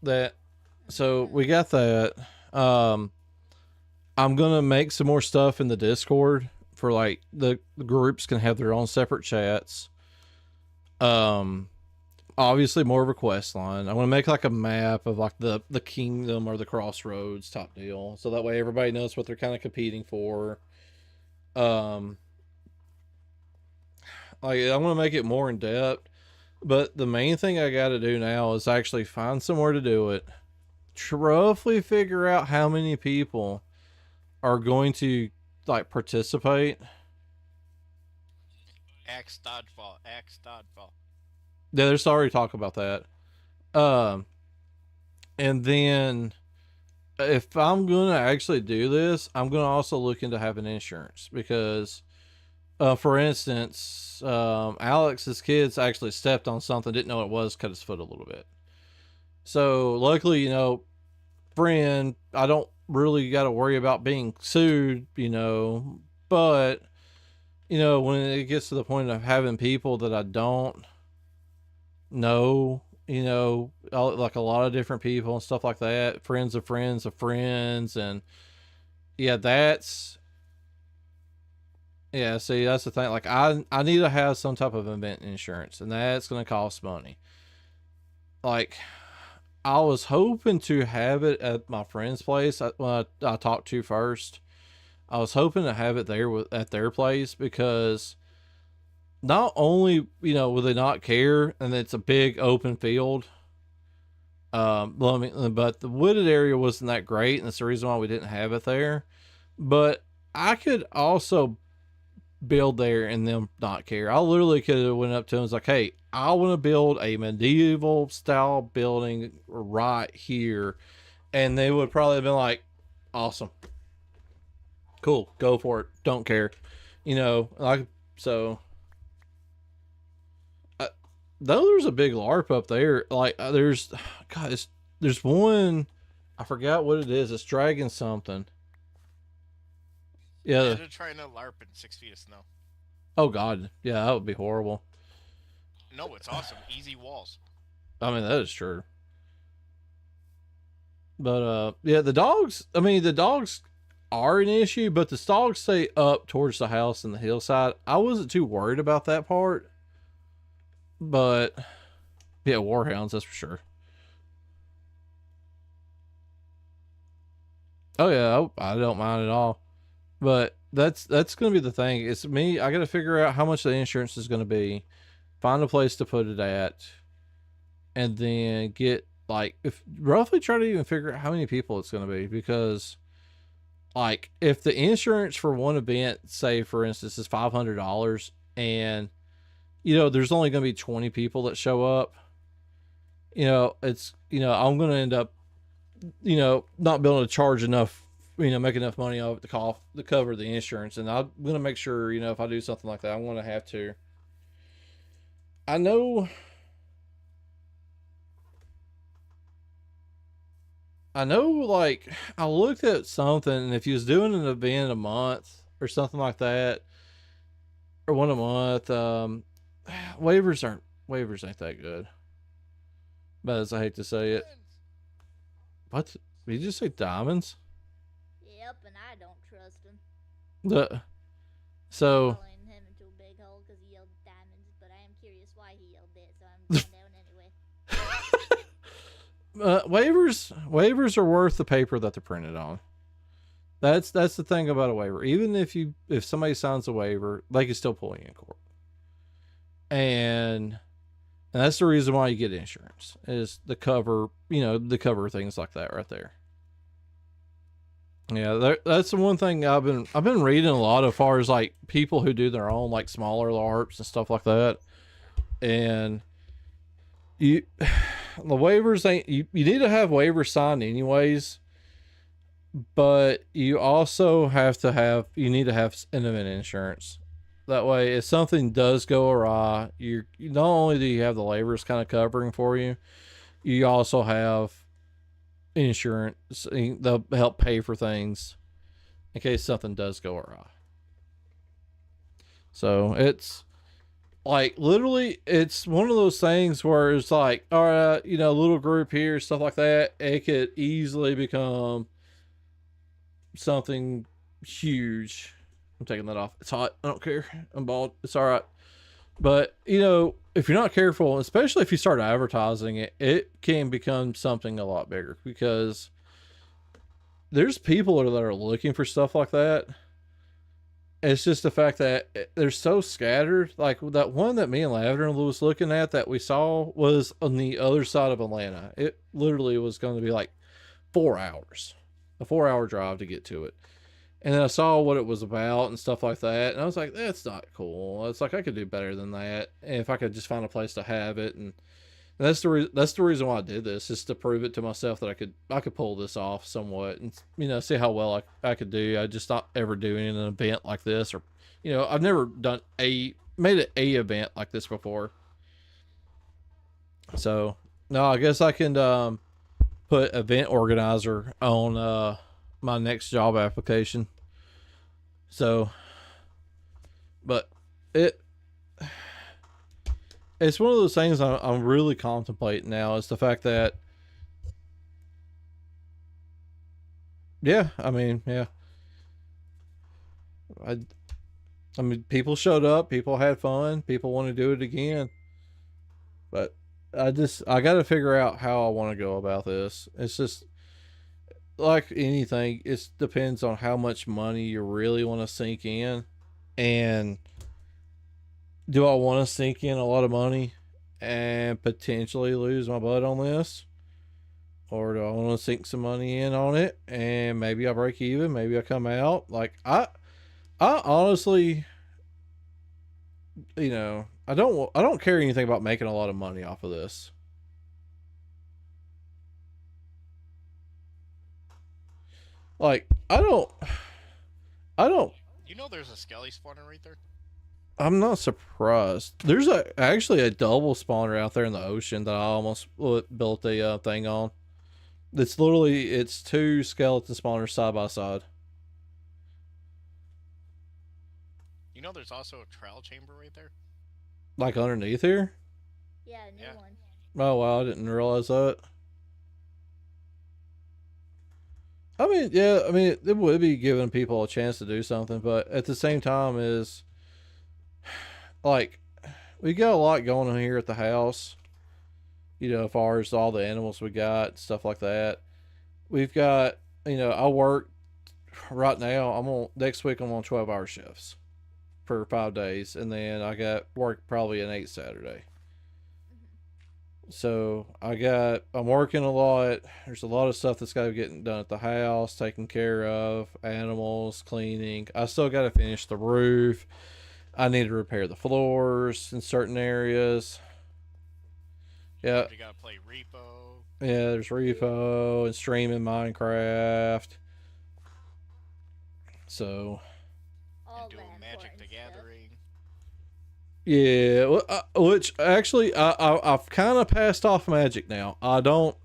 so we got that. I'm going to make some more stuff in the Discord for like the groups can have their own separate chats. Obviously more of a quest line. I want to make like a map of like the kingdom or the crossroads type deal. So that way everybody knows what they're kind of competing for. Like I want to make it more in depth, but the main thing I got to do now is actually find somewhere to do it. Roughly figure out how many people are going to like participate. Axe dodgeball. Axe dodgeball. Yeah, there's already talk about that. And then if I'm gonna actually do this, I'm gonna also look into having insurance because, for instance, Alex's kids actually stepped on something, didn't know what it was, cut his foot a little bit. So luckily, you know, friend, I don't really got to worry about being sued, you know, but you know, when it gets to the point of having people that I don't know, you know, like a lot of different people and stuff like that, friends of friends of friends, and yeah, see, that's the thing. Like I need to have some type of event insurance, and that's going to cost money. Like I was hoping to have it at my friend's place when I talked to first. I was hoping to have it there at their place because not only, you know, will they not care and it's a big open field, but the wooded area wasn't that great, and that's the reason why we didn't have it there. But I could also build there and them not care. I literally could have went up to them and was like, hey, I want to build a medieval style building right here, and they would probably have been like, awesome, cool, go for it, don't care, you know. Like, so though there's a big LARP up there, like there's one, I forgot what it is, it's dragon something. Yeah. They're trying to LARP in 6 feet of snow. Oh god, yeah, that would be horrible. No, it's awesome. Easy walls. I mean, that is true. But yeah, the dogs are an issue, but the dogs stay up towards the house and the hillside. I wasn't too worried about that part. But yeah, warhounds, that's for sure. Oh yeah, I don't mind at all. But that's gonna be the thing. It's me, I gotta figure out how much the insurance is gonna be, find a place to put it at, and then get like roughly try to even figure out how many people it's gonna be, because like if the insurance for one event, say for instance, is $500, and you know there's only gonna be 20 people that show up, you know, it's, you know, I'm gonna end up, you know, not being able to charge enough, you know, make enough money off to cover the insurance. And I'm gonna make sure, you know, if I do something like that, I'm gonna have to. I know like I looked at something, and if you was doing an event a month or something like that, or one a month, waivers ain't that good. But as I hate to say it, what? Did you just say diamonds? Yep, and I don't trust him. So Falling him into a big hole because he yelled diamonds, but I am curious why he yelled it, so I'm going down anyway. waivers are worth the paper that they're printed on. That's the thing about a waiver. Even if somebody signs a waiver, they can still pull you in court. And that's the reason why you get insurance, is to cover things like that right there. Yeah, that's the one thing I've been reading a lot as far as like people who do their own like smaller LARPs and stuff like that. And the waivers ain't you need to have waivers signed anyways, but you also need to have an event insurance. That way, if something does go awry, you not only do you have the laborers kind of covering for you, you also have insurance. They'll help pay for things in case something does go awry. So it's like literally, it's one of those things where it's like, all right, a little group here, stuff like that. It could easily become something huge. I'm taking that off. It's hot. I don't care. I'm bald. It's all right. But, if you're not careful, especially if you start advertising it, it can become something a lot bigger, because there's people that are looking for stuff like that. It's just the fact that they're so scattered. Like that one that me and Lavender was looking at that we saw was on the other side of Atlanta. It literally was going to be like 4 hours, a 4-hour drive to get to it. And then I saw what it was about and stuff like that. And I was like, that's not cool. It's like, I could do better than that. And if I could just find a place to have it. And that's the reason why I did this, is to prove it to myself that I could pull this off somewhat and, see how well I could do. I just not ever doing an event like this, or, I've never made an event like this before. So no, I guess I can, put event organizer on, my next job application. So, but it's one of those things I'm really contemplating now, is the fact that, yeah, I mean, people showed up, people had fun, people want to do it again, but I got to figure out how I want to go about this. It's just, like anything, it depends on how much money you really want to sink in. And do I want to sink in a lot of money and potentially lose my butt on this? Or do I want to sink some money in on it and maybe I break even, maybe I come out? Like, I honestly, I don't care anything about making a lot of money off of this. Like, I don't. There's a skelly spawner right there. I'm not surprised. There's actually a double spawner out there in the ocean that I almost built a thing on. It's 2 skeleton spawners side by side. There's also a trial chamber right there. Like underneath here? Yeah, a new one. Oh wow, I didn't realize that. I mean, yeah, it would be giving people a chance to do something, but at the same time is, like, we got a lot going on here at the house, as far as all the animals we got, stuff like that. We've got, I work right now, next week I'm on 12-hour shifts for 5 days, and then I got work probably an 8 Saturday. So I'm working a lot. There's a lot of stuff that's got to get done at the house, taken care of, animals, cleaning. I still got to finish the roof. I need to repair the floors in certain areas. Yeah. You gotta play Repo. Yeah, there's Repo and streaming Minecraft. So. And doing Magic the Gathering. Yeah, which actually I've kind of passed off Magic now. I don't.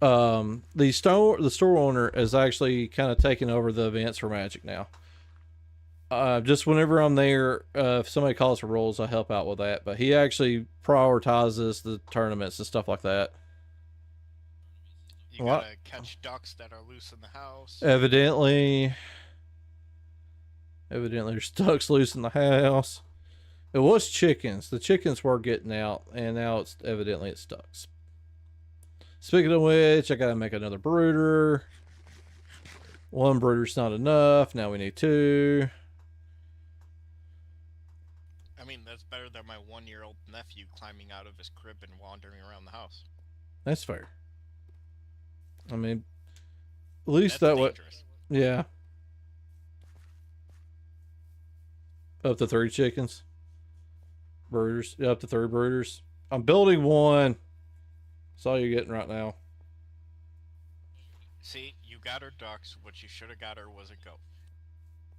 The store owner is actually kind of taking over the events for Magic now. Just whenever I'm there, if somebody calls for rolls, I help out with that. But he actually prioritizes the tournaments and stuff like that. You What? gotta catch ducks that are loose in the house. Evidently, there's ducks loose in the house. It was chickens. The chickens were getting out, and now it's ducks. Speaking of which, I gotta make another brooder. One brooder's not enough. Now we need 2. I mean, that's better than my 1-year-old nephew climbing out of his crib and wandering around the house. That's fair. I mean, at least That's that way. dangerous. Yeah. Up to 3 chickens. Brooders. Yeah, up to 3 brooders. I'm building 1. That's all you're getting right now. See, you got her ducks. What you should have got her was a goat.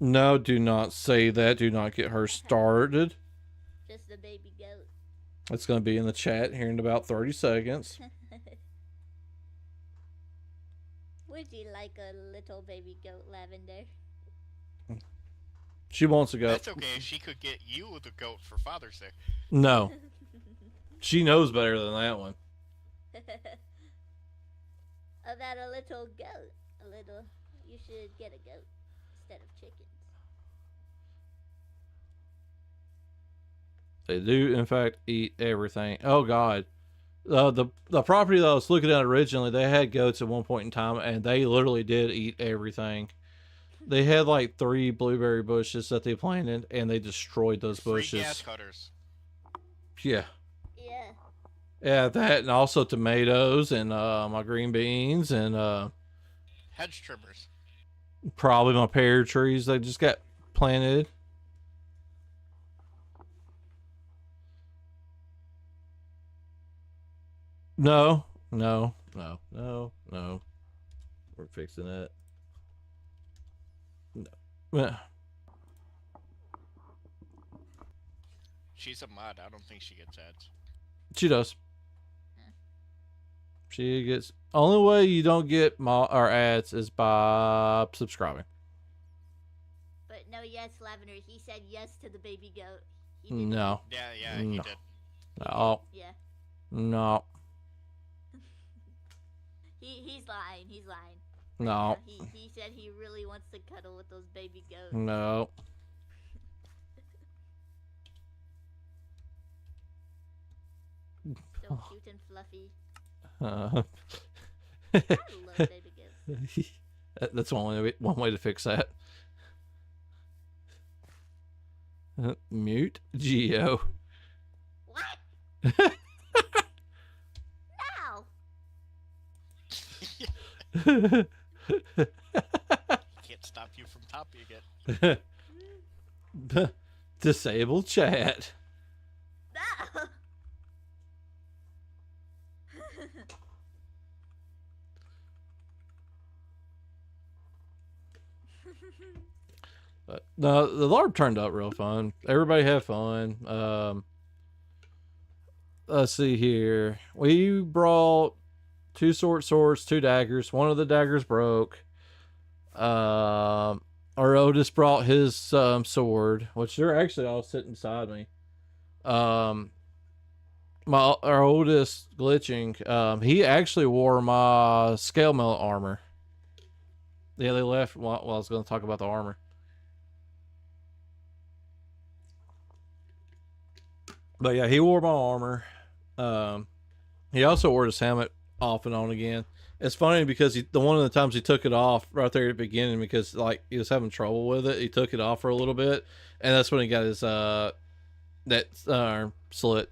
No, do not say that. Do not get her started. Just a baby goat. It's going to be in the chat here in about 30 seconds. Would you like a little baby goat, Lavender? She wants to go. That's okay. She could get you the goat for Father's Day. No. She knows better than that one. About a little goat. You should get a goat instead of chickens. They do, in fact, eat everything. Oh, God. The property that I was looking at originally, they had goats at one point in time, and they literally did eat everything. They had like 3 blueberry bushes that they planted, and they destroyed those bushes. Free gas cutters. Yeah. Yeah. Yeah, that, and also tomatoes, and my green beans, and Hedge trimmers. probably my pear trees that just got planted. No. We're fixing that. No. She's a mod. I don't think she gets ads. She does. She gets. Only way you don't get or ads is by subscribing. But no, yes, Lavender. He said yes to the baby goat. He did. No. Yeah, he No. did. No. Yeah. No. He's lying. He's lying. No. He said he really wants to cuddle with those baby goats. No. So cute and fluffy. Uh, I love baby goats. that's one way to fix that. Mute Geo. What? No. Can't stop you from topping it. Disable chat. No. But no, the LARP turned out real fun. Everybody had fun. Let's see here. We brought 2 short swords, 2 daggers. One of the daggers broke. Our oldest brought his sword, which they're actually all sitting beside me. Our oldest glitching. He actually wore my scale mail armor. Yeah, they left while I was going to talk about the armor. But yeah, he wore my armor. He also wore his helmet off and on again. It's funny because the one of the times he took it off right there at the beginning because like he was having trouble with it. He took it off for a little bit, and that's when he got his slit.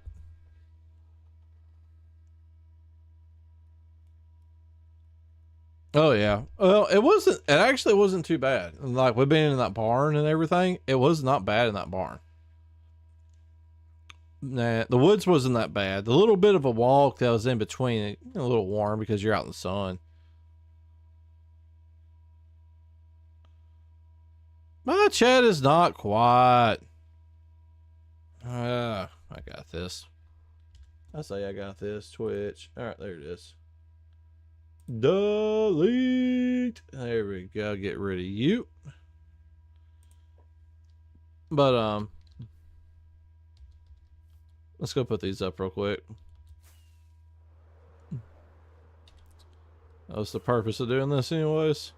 Oh yeah. Well, it actually wasn't too bad. And like we've been in that barn and everything, it was not bad in that barn. Nah, the woods wasn't that bad. The little bit of a walk that was in between, a little warm because you're out in the sun. My chat is not quiet. I got this. I say I got this. Twitch. All right, there it is. Delete. There we go. Get rid of you. But let's go put these up real quick. That's the purpose of doing this anyways.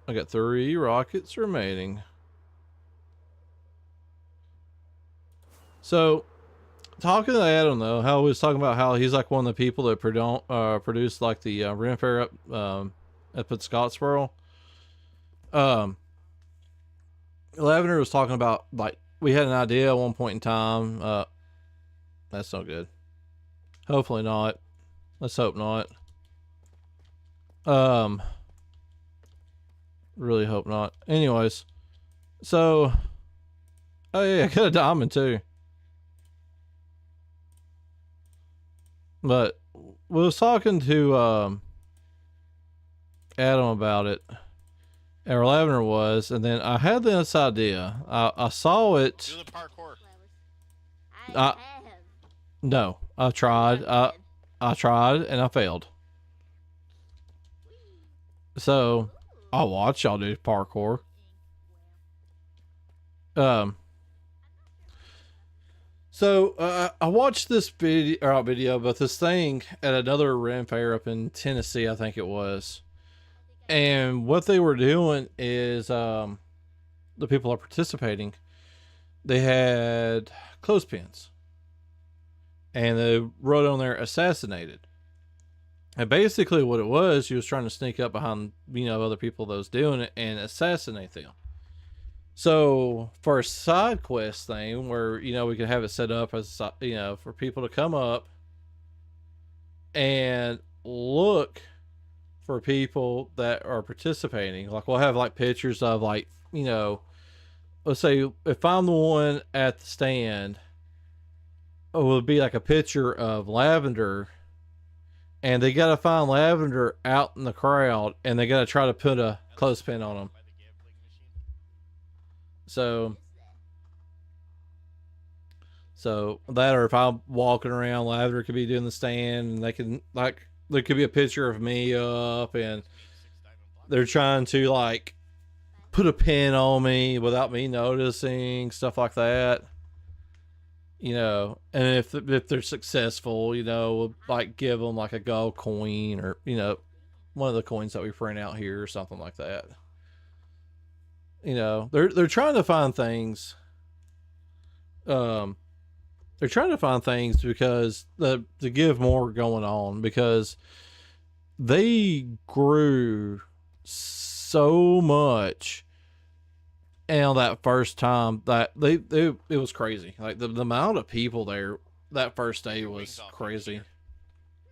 I got 3 rockets remaining. So, talking to Adam though, how he was talking about how he's like one of the people that produced like the Ren Fair up at Scottsboro. Lavender was talking about like we had an idea at one point in time. That's no good. Hopefully not. Let's hope not. Really hope not. Anyways, so oh yeah, I got a diamond too. But we was talking to Adam about it, or Lavender was, and then I had this idea. I saw it. Do the parkour. I have. No, I tried. I tried and I failed. So I'll watch y'all do parkour. So I watched this video, but this thing at another Ren Fair up in Tennessee, I think it was. And what they were doing is the people are participating. They had clothespins, and they wrote on there "assassinated." And basically, what it was, you was trying to sneak up behind other people that was doing it and assassinate them. So for a side quest thing, where we could have it set up as for people to come up and look for people that are participating. Like we'll have like pictures of like let's say if I'm the one at the stand, it would be like a picture of Lavender, and they got to find Lavender out in the crowd, and they got to try to put a clothespin on him. So that, or if I'm walking around, Lavender could be doing the stand, and they can like there could be a picture of me up, and they're trying to like put a pin on me without me noticing, stuff like that. And if they're successful, we'll like give them like a gold coin, or one of the coins that we print out here or something like that. They're trying to find things. They're trying to find things because to give more going on, because they grew so much. And that first time that it was crazy. Like the amount of people there that first day was crazy.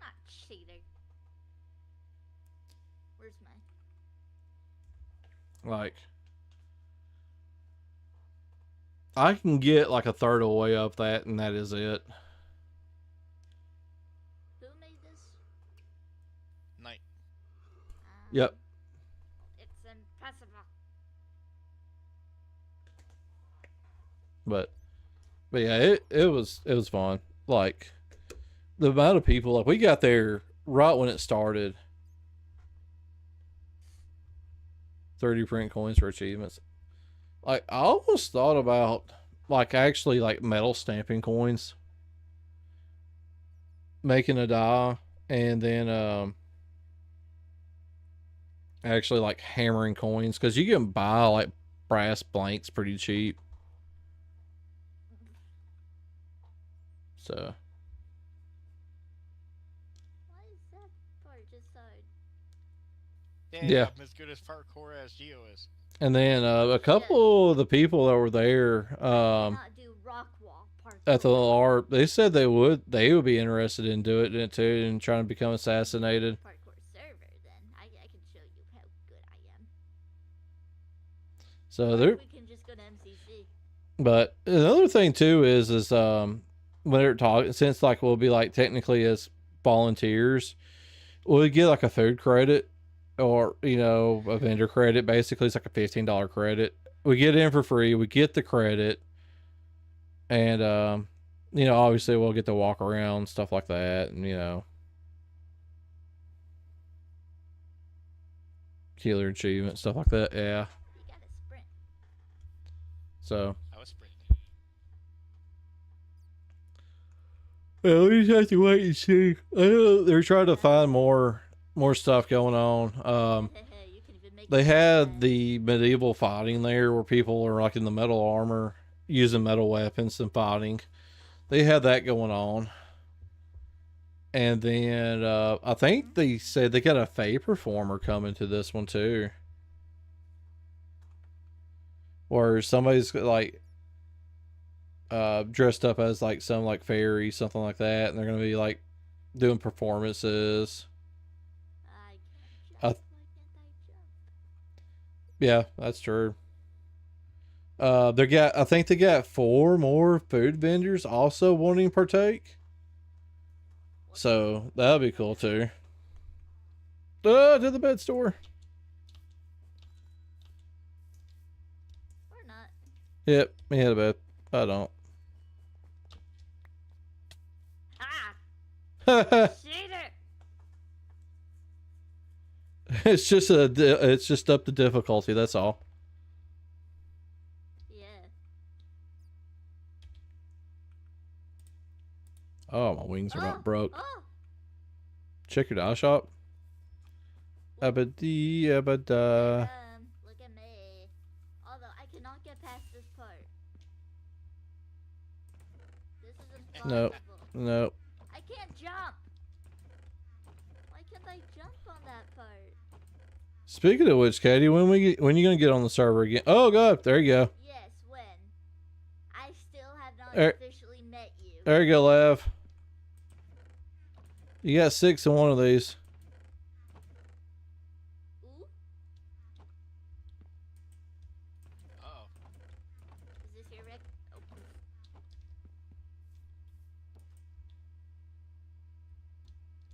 Not cheating. Where's mine? Like I can get like a third of the way up that, and that is it. Who made this? Night. Yep. It's impossible. But yeah, it was fun. Like the amount of people, like we got there right when it started. 30 print coins for achievements. Like I almost thought about like actually like metal stamping coins, making a die, and then actually like hammering coins, because you can buy like brass blanks pretty cheap. So Why is that part just side? Yeah. I'm as good as parkour as Geo is. and then a couple of the people that were there Not do rock wall parkour. at the art, they said they would be interested in doing it too, and trying to become assassinated. Parkour server, then I can show you how good I am. So Or they're, we can just go to MCC. but another thing too is when they're talking, since like we'll be like technically as volunteers, we'll get like a food credit, or a vendor credit. Basically it's like a $15 credit. We get in for free, we get the credit, and obviously we'll get to walk around, stuff like that, and killer achievement, stuff like that. Yeah. You gotta sprint. So That was pretty. well, we just have to wait and see. I know they're trying to find more stuff going on. You can even make They it had bad. the medieval fighting there where people are like in the metal armor using metal weapons and fighting. They had that going on. And then I think they said they got a Fae performer coming to this one too. Where somebody's like dressed up as like some like fairy, something like that, and they're gonna be like doing performances. I can't jump. I Why can't I jump? Yeah, that's true. I think they got 4 more food vendors also wanting to partake. So that'll be cool too. To the bed store. Or not. Yep, me had a bed. I don't. Ah! Cheater! It's just up to difficulty. That's all. Yeah. Oh, my wings are Oh, not broke. Oh! Check your die shop. Abadi abada. Look at me. Although I cannot get past this part. This is impossible. No. I can't jump. Why can't I jump on that part? Speaking of which, Katie, when you gonna get on the server again? Oh God, there you go. Yes, when? I still have not Er- officially met you. There you go, Lav. You got 6 in one of these. Ooh, Oh. is this your Rick? Oh.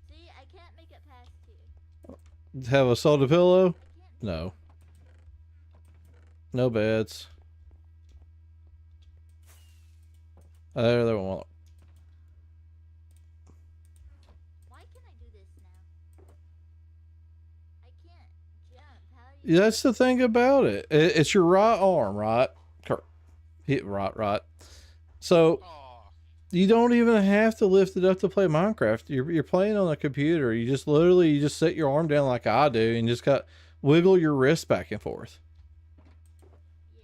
See, I can't make it past here. Have a soda pillow? I can't. No. No beds. There one. Why can't I do this now? I can't jump. How do you? That's the thing about it. It's your right arm, right? Hit right. So Oh. you don't even have to lift it up to play Minecraft. You're playing on a computer. You just set your arm down like I do and just wiggle your wrist back and forth. Yeah.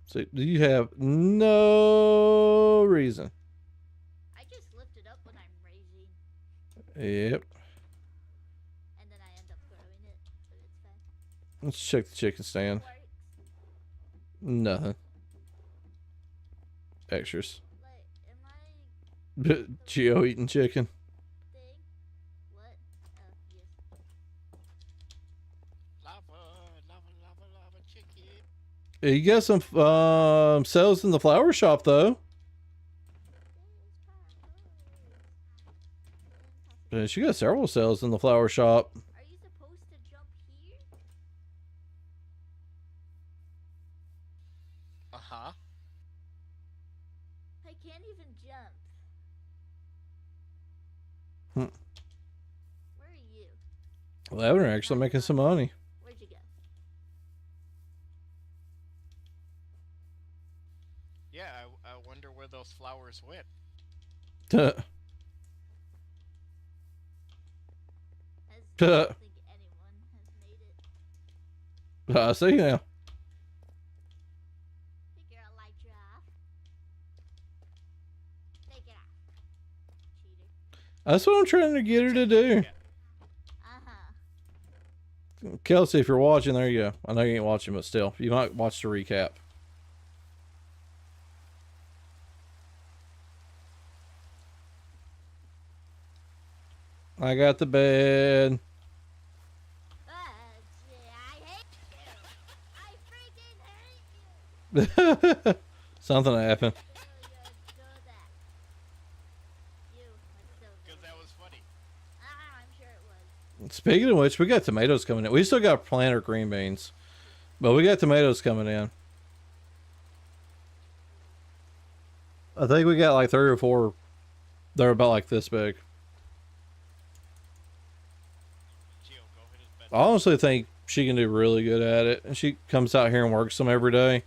So you have no reason. I just lift it up when I'm raising, Yep. and then I end up throwing it, but it's fine. Let's check the chicken stand. Works. Nothing. Extras. Like, am I Geo eating chicken. thing? What? Oh, yes. Lava, chicken. You got some sales in the flower shop though. She got several sales in the flower shop. Are you supposed to jump here? Uh-huh. I can't even jump. Hmm. Where are you? Well, they're actually making some money. Where'd you go? Yeah, I wonder where those flowers went. I don't think anyone has made it. I see now. Take your elytra off. Take it off. Cheater. That's what I'm trying to get her to do. Uh-huh. Kelsey, if you're watching, there you go. I know you ain't watching, but still, you might watch the recap. I got the bed. Gee, I hate you. I freaking hate you. Something happened. Ew, you do that. You, that's so Because good. that was funny. I'm sure it was. Speaking of which, we got tomatoes coming in. We still got planter green beans, but we got tomatoes coming in. I think we got like 3 or 4. They're about like this big. Gio, go I honestly think she can do really good at it. And she comes out here and works them every day.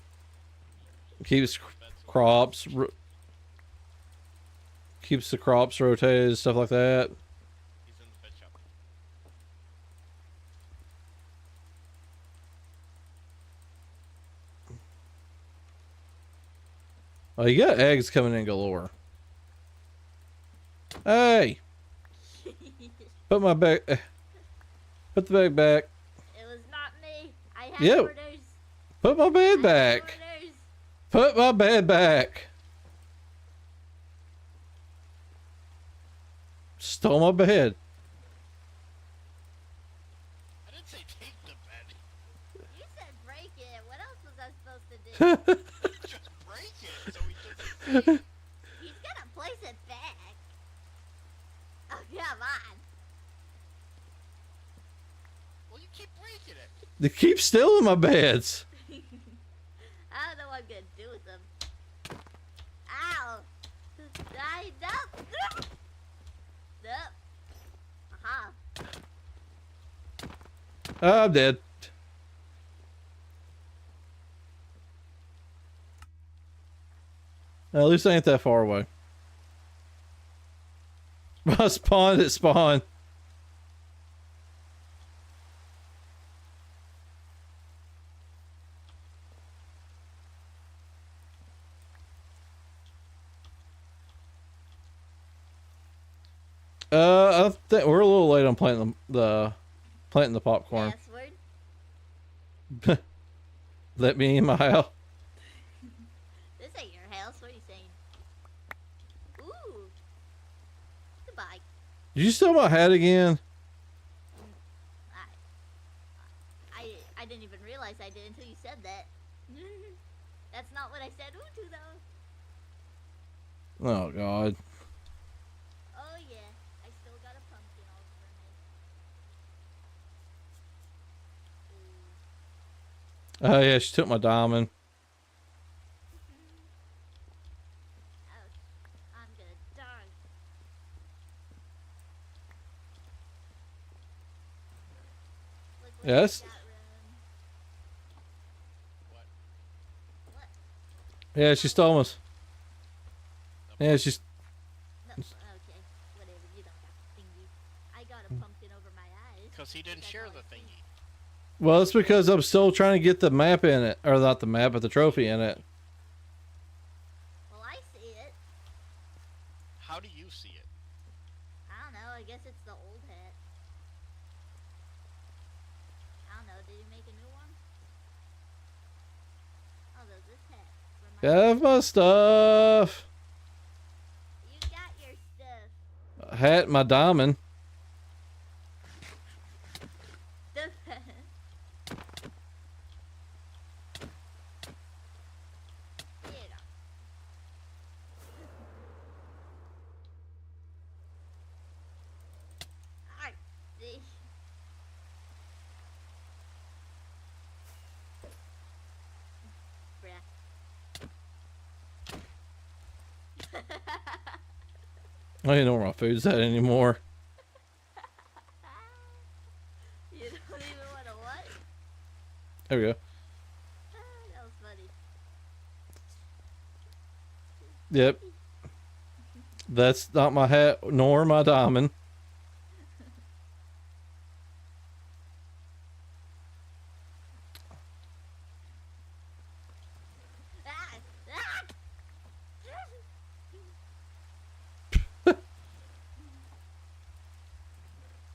Keeps crops, keeps the crops rotated, stuff like that. He's in the bed shop. Oh, you got eggs coming in galore. Hey, put my bag. Put the bag back. It was not me. I had Yeah. orders. Put my bed I had back. orders. Put my bed back. Stole my bed. I didn't say take the bed. You said break it. What else was I supposed to do? Just break it so he doesn't see it. He's gonna place it back. Oh, come on. Well, you keep breaking it. They keep stealing my beds. I don't know what I'm gonna do with them. Ow! Nope! Nope! Aha! Oh, I'm dead. At least I ain't that far away. I spawned at spawn. I think we're a little late on planting the popcorn. Password? Let me in my house. This ain't your house. What are you saying? Ooh. Goodbye. Did you steal my hat again? I didn't even realize I did until you said that. That's not what I said ooh to though. Oh God. Oh yeah. I still got a pumpkin all over me. Ooh. Oh yeah, she took my diamond. Ouch. I'm gonna die. Look what Yes? I got, Ron. What? What? Yeah, she stole us. Yeah, she's. No, okay. Whatever. You don't got the thingy. I got a pumpkin over my eyes. Because he didn't That's share all the I see. thingy. Well, it's because I'm still trying to get the map in it, or not the map, but the trophy in it. Well, I see it. How do you see it? I don't know. I guess it's the old hat. I don't know. Did you make a new one? Oh, does this hat remind Have my stuff. you got your stuff. Hat, my diamond. I don't know where my food's at anymore. You don't even want to what? There we go. That was funny. Yep. That's not my hat nor my diamond. Ah! Ah!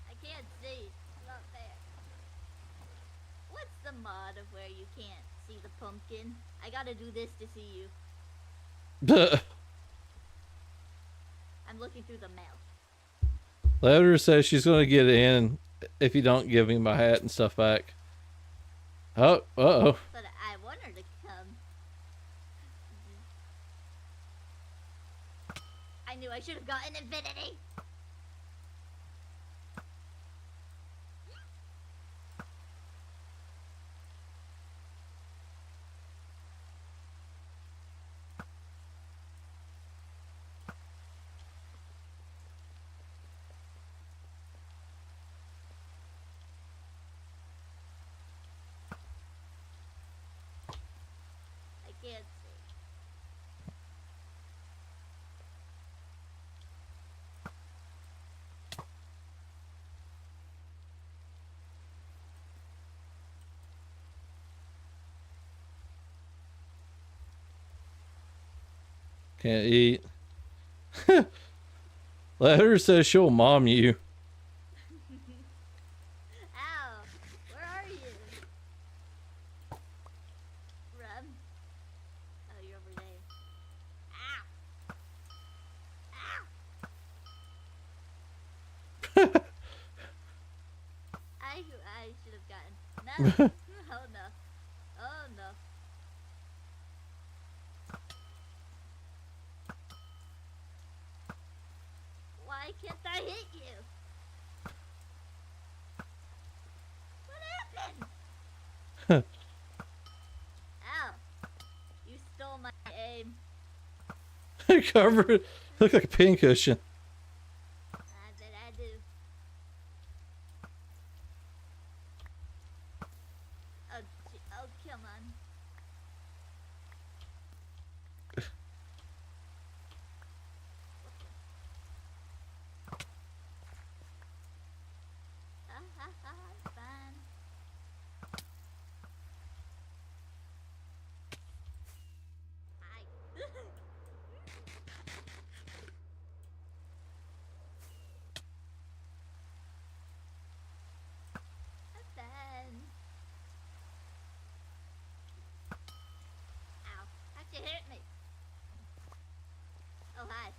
I can't see. It's not fair. What's the mod of where you can't see the pumpkin? I gotta do this to see you. I'm looking through the mouth. Let her say she's gonna get in if you don't give me my hat and stuff back. Oh, uh-oh. But I want her to come. I knew I should have gotten infinity. can't see. Can't eat. Letter says she'll mom you. Ow! Where are you? Rub. Oh, you're over there. Ow! Ow! I should have gotten. No! Oh no. Oh no. Why can't I hit you? What happened? Ow. You stole my aim. Covered. Look like a pincushion. I bet I do. Oh, oh, come on. Fine. Hi. Fine. Ow. How'd you hit me? Oh, hi.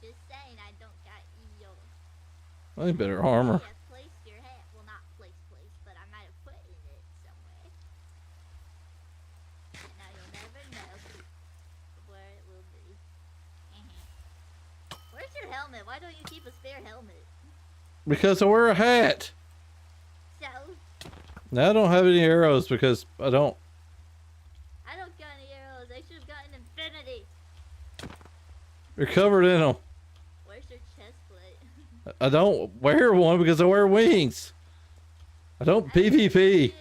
Just saying I don't got your... I need better armor. Yeah, placed your hat. Well, not place, but I might have put it somewhere. And now you'll never know where it will be. Where's your helmet? Why don't you keep a spare helmet? Because I wear a hat. So, Now I don't have any arrows because I don't. I don't got any arrows. I should have gotten infinity. You're covered in them. Where's your chest plate? I don't wear one because I wear wings. I don't PvP.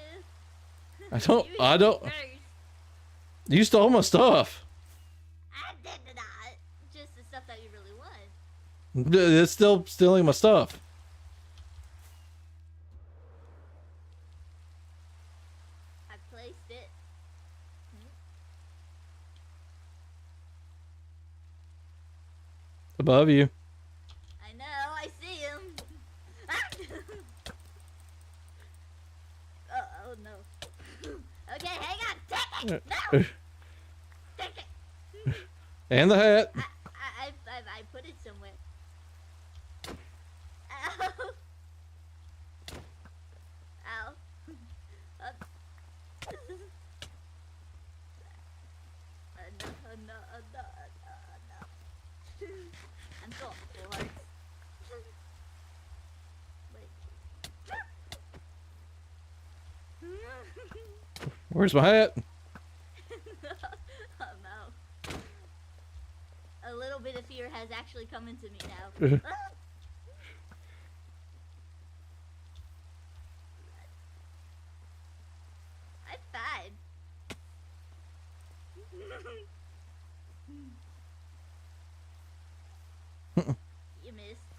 I don't. You I hit don't. me first. You stole my stuff. I did not. Just the stuff that you really want. It's still stealing my stuff. I placed it. Above you. I know. I see him. Oh no. Okay, hang on. Take it. No. Take it. And the hat. I put it somewhere. Ow. Ow. No. I'm so bored. Wait. Where's my hat? Oh no. A little bit of fear has actually come into me now. I'm fine. You missed.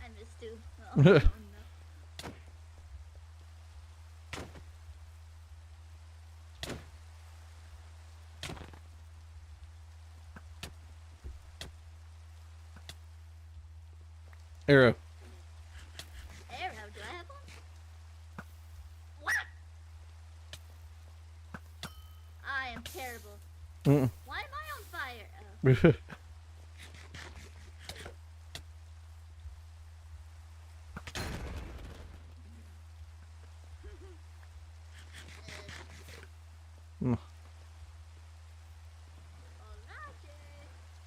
I missed too. Oh, no. Arrow. Arrow, do I have one? What? I am terrible. Mm. Why am I on fire? Oh. Mm. Oh, Roger.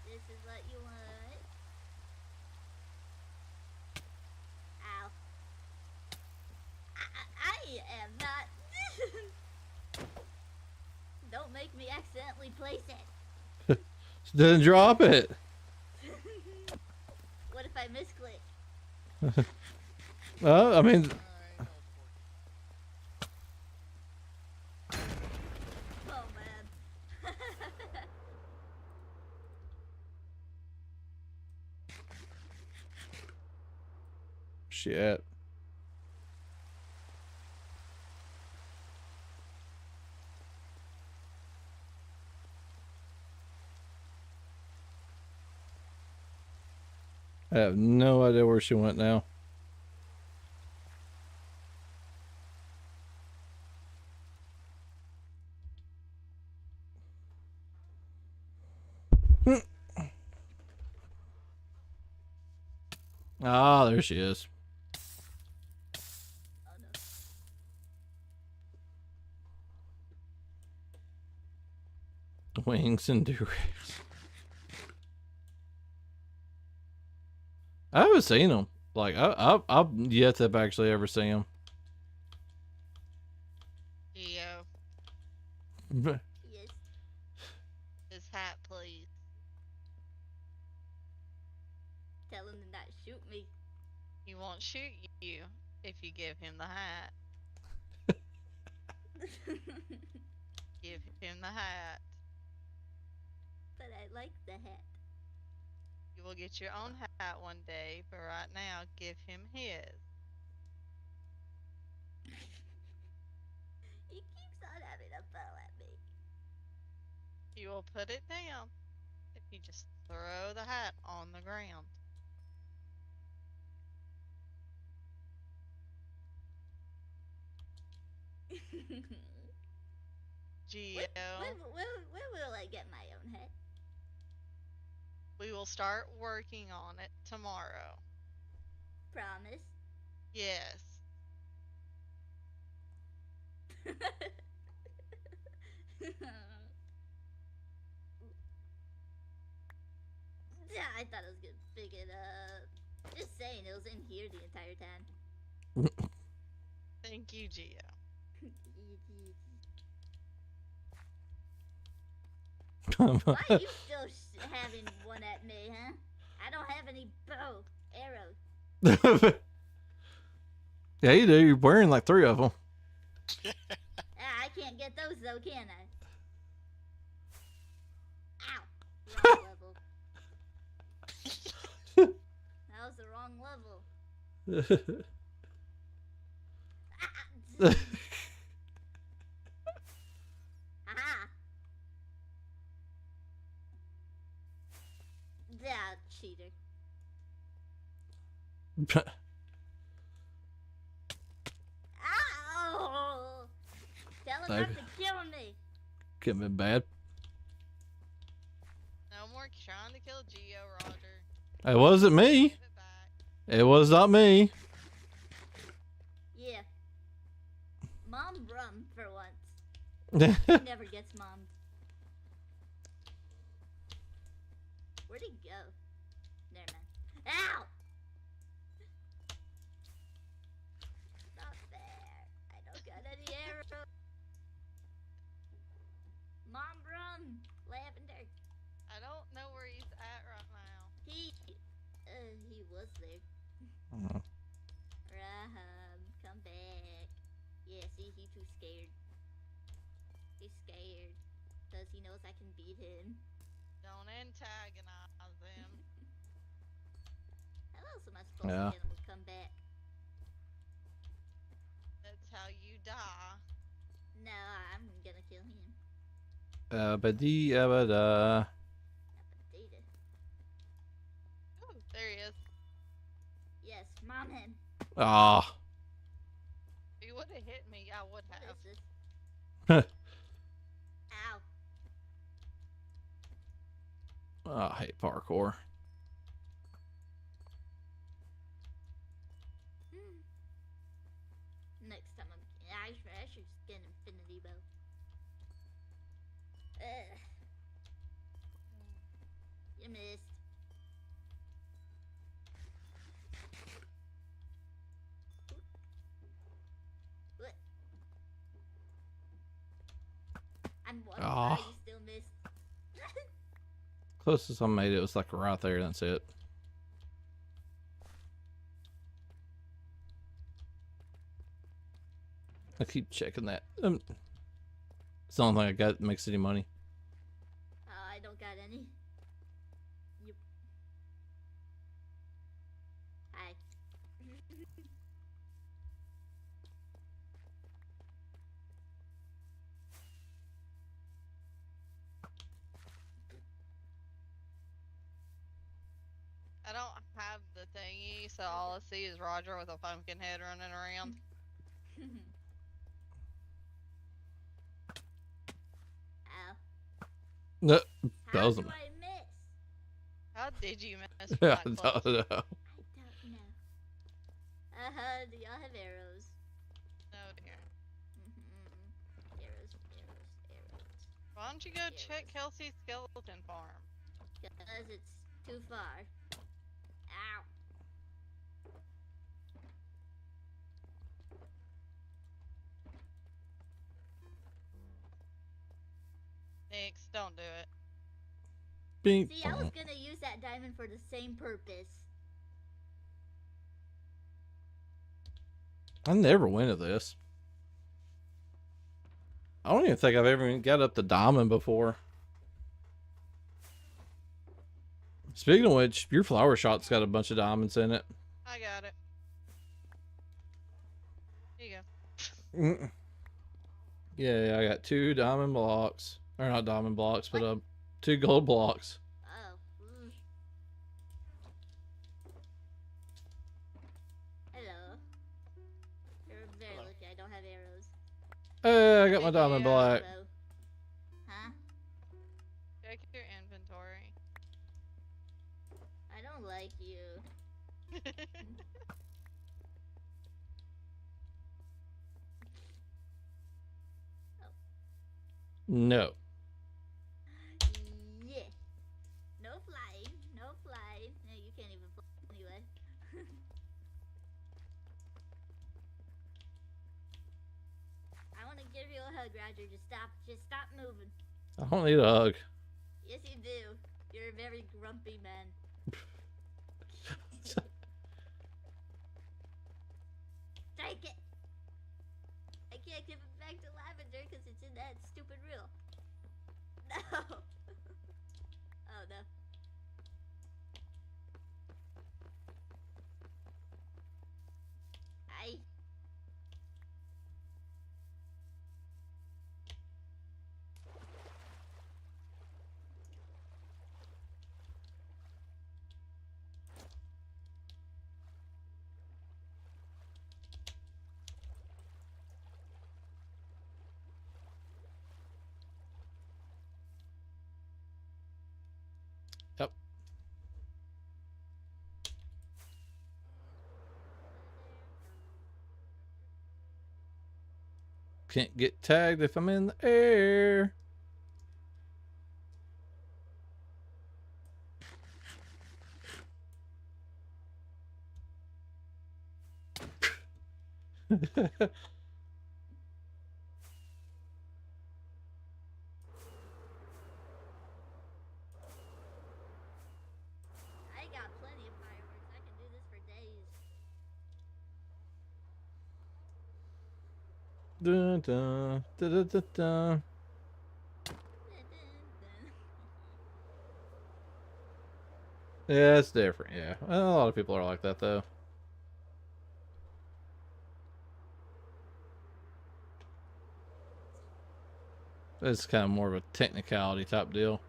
This is what you want. accidentally place it? Didn't drop it. What if I misclick? I mean, I know for Oh man. shit. I have no idea where she went now. Ah, there she is. Oh no. Wings and Durex. I haven't seen them. Like I've yet to have actually ever seen them. Geo, Yes. his hat, please. Tell him to not shoot me. He won't shoot you if you give him the hat. Give him the hat. But I like the hat. You will get your own hat one day, but right now, give him his. He keeps on having a bow at me. You will put it down if you just throw the hat on the ground. Geo, When will I get my own hat? we will start working on it tomorrow. Promise. Yes. Yeah, I thought I was gonna pick it up. Just saying, it was in here the entire time. Thank you, Geo. Why are you still having one at me, huh? I don't have any bow arrows. Yeah, you do. You're wearing like 3 of them. I can't get those though, can I? Ow! Wrong level. That was the wrong level. Aha! Yeah, cheater. Ow! Tell him not to kill me. Getting me bad. No more trying to kill Geo, Roger. It wasn't me. Give it back. It was not me. Yeah. Mom rum for once. He never gets mommed. Where'd he go? Never mind. Ow! Not there. I don't got any arrows. Mom rum. Lavender. I don't know where he's at right now. He was there. Raham, come back. Yeah, see, he too scared. He's scared. Because he knows I can beat him. Don't antagonize him. How else am I supposed Yeah. to get him to come back? That's how you die. No, I'm gonna kill him. Abadi abada. Data. Ooh, there he is. Yes, mom him. Ah. If he would have hit me, I would What have. is this? Ow. I hate parkour. Next time I should just get an infinity bow. Ugh. You missed. What? I'm wondering why you still Closest I made it was like right there. That's it. I keep checking that. It's the only thing I got that makes any money. I don't got any. Yep. Hi. I don't have the thingy, so all I see is Roger with a pumpkin head running around. Ow. No, How doesn't. do I miss? How did you miss I from that don't close? know. I don't know. Do y'all have arrows? No, dear. Arrows, arrows, arrows. Why don't you go check Kelsey's skeleton farm? Because it's too far. Ow. Nix, don't do it. Bing. See, I was gonna use that diamond for the same purpose. I never win at this. I don't even think I've ever even got up the diamond before. Speaking of which, your flower shot's got a bunch of diamonds in it. I got it. Here you go. Yeah, I got 2 diamond blocks. Or not diamond blocks, but 2 gold blocks. Oh. Hello. You're very lucky I don't have arrows. Hey, I got my Take diamond the, black. Bow. Huh? Check your inventory. I don't like you. No. Yeah. No flying. No flying. No, you can't even fly anyway. I want to give you a hug, Roger. Just stop moving. I don't need a hug. Yes, you do. You're a very grumpy man. Take it. I can't give it back to Lavender because it's in that stupid reel. No. Oh no. I. Yep. Can't get tagged if I'm in the air. I got plenty of fireworks. I can do this for days. Dun, dun, dun, dun, dun, dun. Yeah, it's different. Yeah, well, a lot of people are like that though. It's kind of more of a technicality type deal.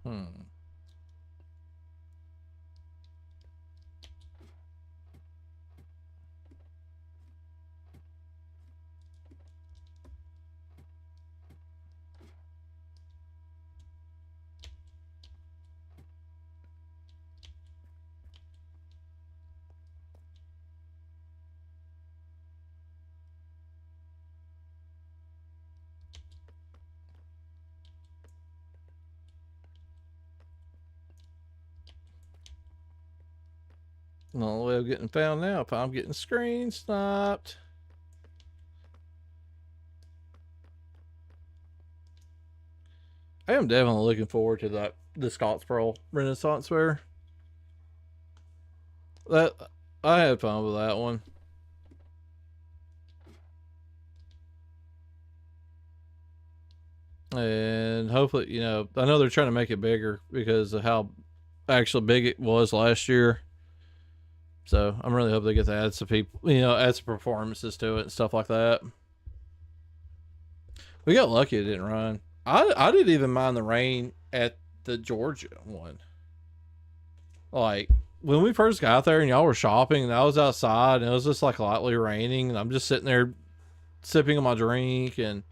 Hmm. The only way of getting found now if I'm getting screen sniped. I am definitely looking forward to the Scottsboro Renaissance Fair. That I had fun with that one. And hopefully, you know, I know they're trying to make it bigger because of how actually big it was last year. So I'm really hoping they get to add some people, you know, add some performances to it and stuff like that. We got lucky it didn't run. I didn't even mind the rain at the Georgia one. Like when we first got there and y'all were shopping and I was outside and it was just like lightly raining and I'm just sitting there sipping on my drink and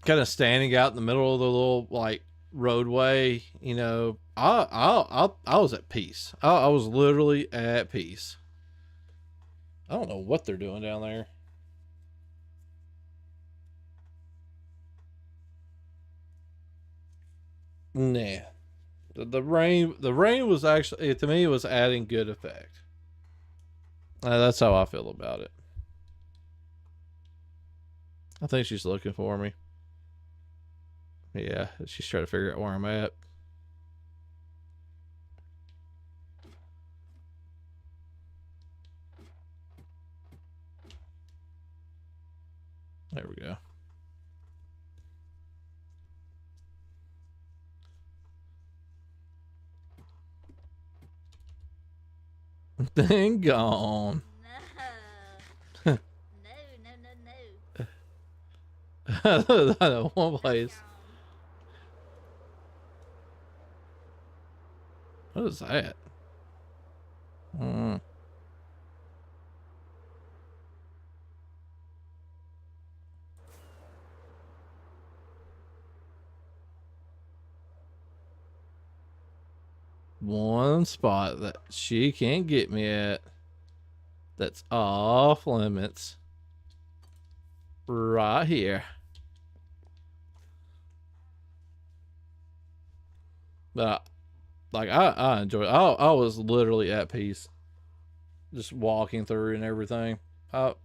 kind of standing out in the middle of the little like roadway, you know, I was at peace. I was literally at peace. I don't know what they're doing down there. Nah. The rain was actually, to me, it was adding good effect. That's how I feel about it. I think she's looking for me. Yeah, she's trying to figure out where I'm at. There we go. Dang gone. No. No. I know one place. What is that? One spot that she can't get me at. That's off limits. Right here. But I enjoy it. I was literally at peace. Just walking through and everything. I'm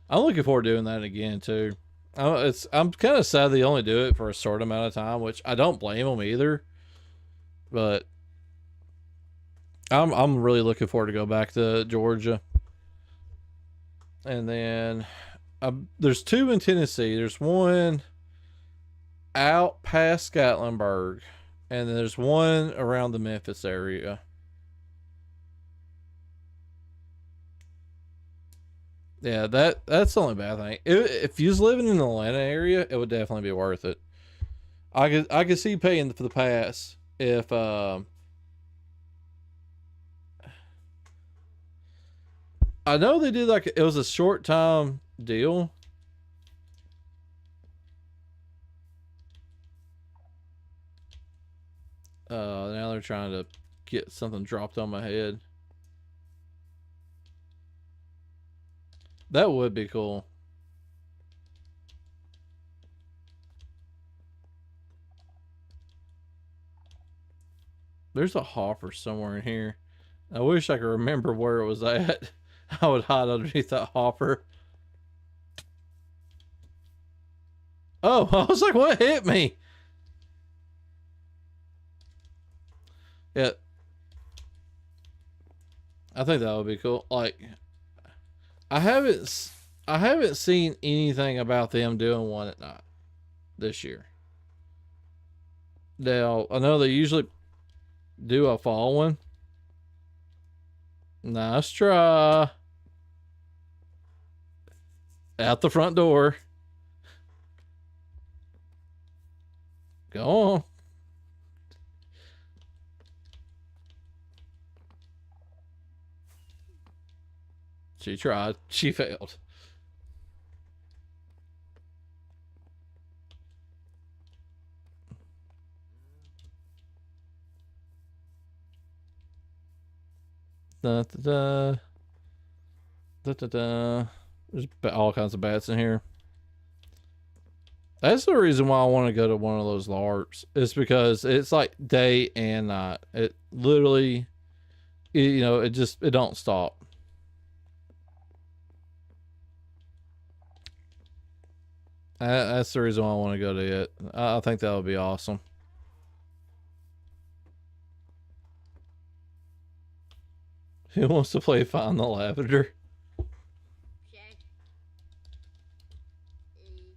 looking forward to doing that again too. I'm kind of sad they only do it for a short amount of time, which I don't blame them either. But I'm really looking forward to go back to Georgia. And then there's two in Tennessee. There's one out past Gatlinburg, and then there's one around the Memphis area. Yeah, that's the only bad thing. If you was living in the Atlanta area, it would definitely be worth it. I could see paying for the pass if I know they did like it was a short time deal. Now they're trying to get something dropped on my head. That would be cool. There's a hopper somewhere in here. I wish I could remember where it was at. I would hide underneath that hopper. Oh, I was like, what hit me? Yeah. I think that would be cool. Like, I haven't seen anything about them doing one at night this year. Now, I know they usually do a fall one. Nice try. Out the front door. Go on. She tried. She failed. Da, da, da. Da, da, da. There's all kinds of bats in here. That's the reason why I want to go to one of those LARPs. It's because it's like day and night. It literally, you know, it don't stop. That's the reason why I want to go to it. I think that would be awesome. Who wants to play Find the Lavender? Sure. Me.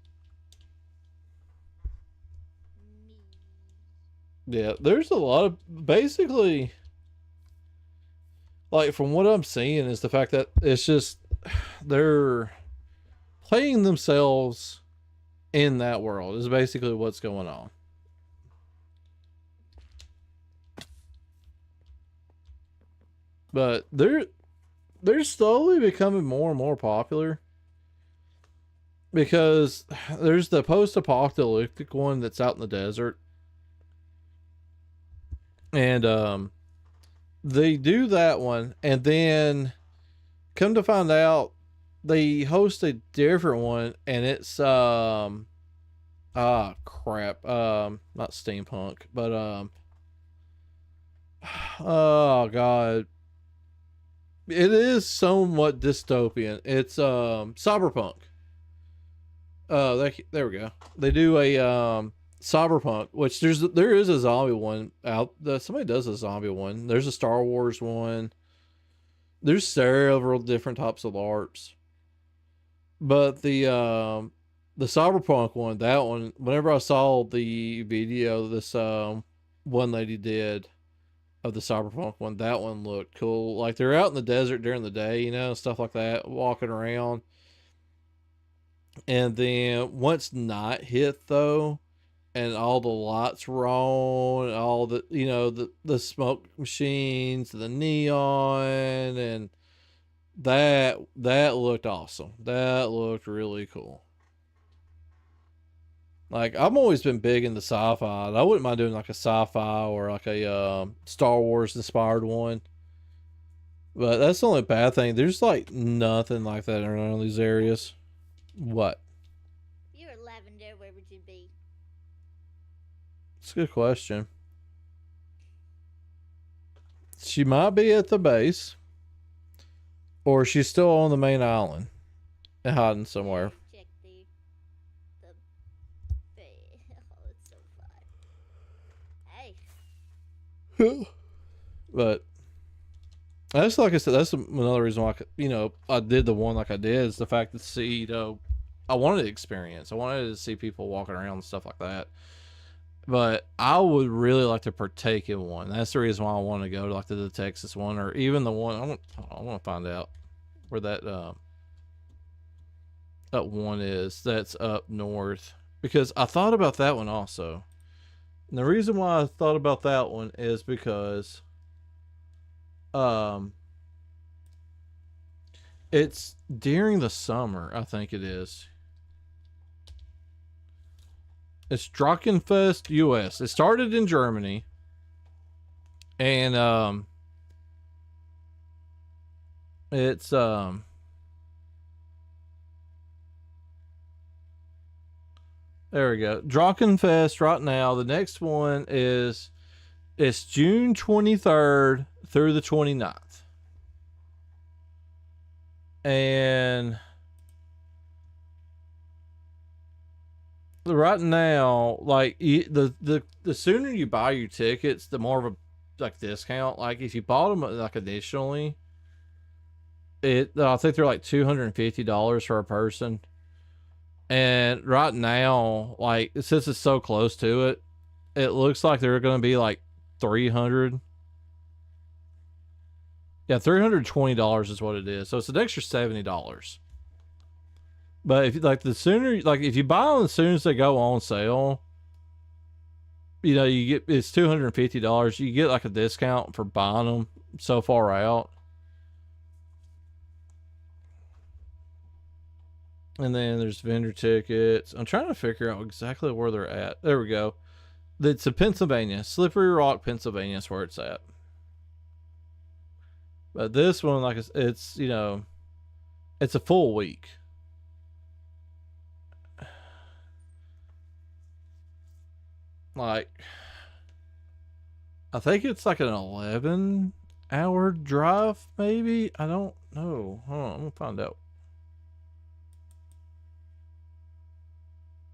Yeah, there's a lot of basically, like from what I'm seeing, is the fact that it's just they're playing themselves in that world is basically what's going on. But they're slowly becoming more and more popular because there's the post-apocalyptic one that's out in the desert, and they do that one, and then come to find out they host a different one, and it's crap, not steampunk, but oh god, it is somewhat dystopian. It's cyberpunk. There we go. They do a cyberpunk, which there is a zombie one out. Somebody does a zombie one. There's a Star Wars one. There's several different types of LARPs, but the cyberpunk one, that one, whenever I saw the video this one lady did of the cyberpunk one, that one looked cool. Like they're out in the desert during the day, you know, stuff like that, walking around. And then once night hit though, and all the lights were on, all the, you know, the smoke machines, the neon, and that looked awesome. That looked really cool. Like I've always been big into sci-fi. I wouldn't mind doing like a sci-fi or like a Star Wars inspired one. But that's the only bad thing. There's like nothing like that around these areas. What? If you were Lavender, where would you be? It's a good question. She might be at the base, or she's still on the main island and hiding somewhere. Check the bed. Oh, it's so fun. Hey. But that's, like I said, that's another reason why I did the one like I did, is the fact that, see, you know, I wanted to experience. I wanted to see people walking around and stuff like that. But I would really like to partake in one. That's the reason why I want to go to like the Texas one, or even the one I want to find out where that one is that's up north, because I thought about that one also. And the reason why I thought about that one is because it's during the summer, I think it is. It's Drachenfest US. It started in Germany. And it's there we go. Drachenfest right now. The next one it's June 23rd through the 29th. And right now, like the sooner you buy your tickets, the more of a like discount. Like if you bought them like additionally, I think they're like $250 for a person. And right now, like since it's so close to it, it looks like they're going to be like 300. Yeah, $320 is what it is. So it's an extra $70. But if like the sooner, like if you buy them as soon as they go on sale, you know, you get, it's $250. You get like a discount for buying them so far out. And then there's vendor tickets. I'm trying to figure out exactly where they're at. There we go. It's in Pennsylvania. Slippery Rock, Pennsylvania is where it's at. But this one, like it's, you know, it's a full week. Like, I think it's like an 11 hour drive, maybe? I don't know. Hold on, I'm gonna find out.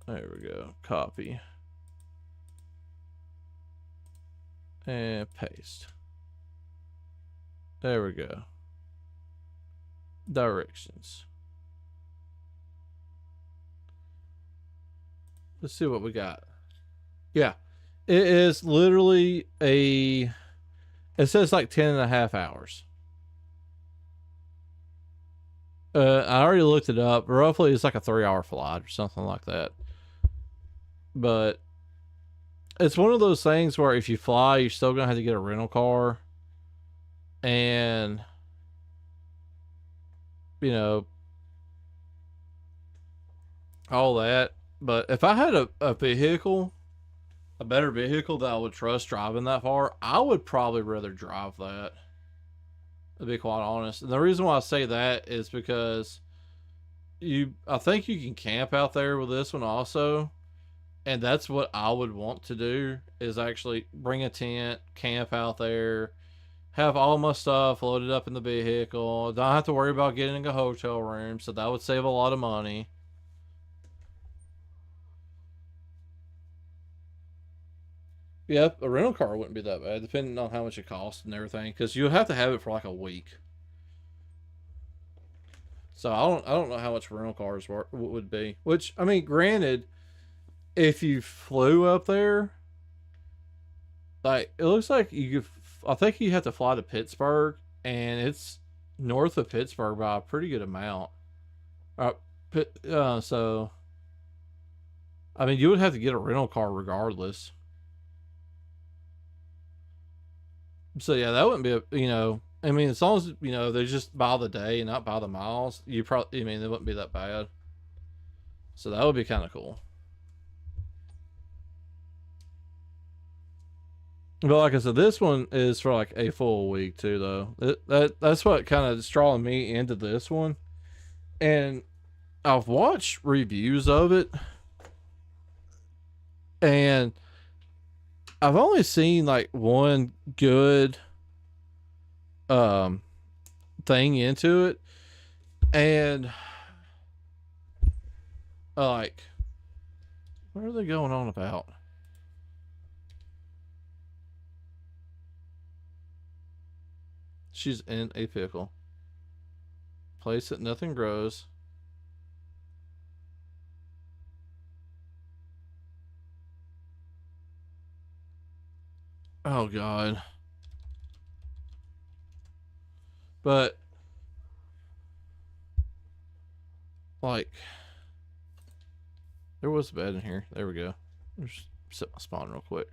There we go. Copy. And paste. There we go. Directions. Let's see what we got. Yeah. It is literally a... It says like 10.5 hours. I already looked it up. Roughly, it's like a 3-hour flight or something like that. But it's one of those things where if you fly, you're still gonna have to get a rental car, and you know all that. But if I had a vehicle, a better vehicle that I would trust driving that far, I would probably rather drive that. To be quite honest, and the reason why I say that is because I think you can camp out there with this one also. And that's what I would want to do, is actually bring a tent, camp out there, have all my stuff loaded up in the vehicle. Don't have to worry about getting a hotel room, so that would save a lot of money. Yep, a rental car wouldn't be that bad, depending on how much it costs and everything, because you have to have it for like a week. So I don't know how much rental cars would be. Which, I mean, granted, if you flew up there, like, it looks like you could, I think you have to fly to Pittsburgh, and it's north of Pittsburgh by a pretty good amount. So, I mean, you would have to get a rental car regardless. So yeah, that wouldn't be I mean, as long as, they just by the day and not by the miles, you probably, I mean, it wouldn't be that bad. So that would be kind of cool. But like I said, this one is for like a full week too, though. That's what kind of is drawing me into this one. And I've watched reviews of it, and I've only seen like one good thing into it, and like, what are they going on about? She's in a pickle. Place that nothing grows. Oh God. But like, there was a bed in here. There we go. Just set my spawn real quick.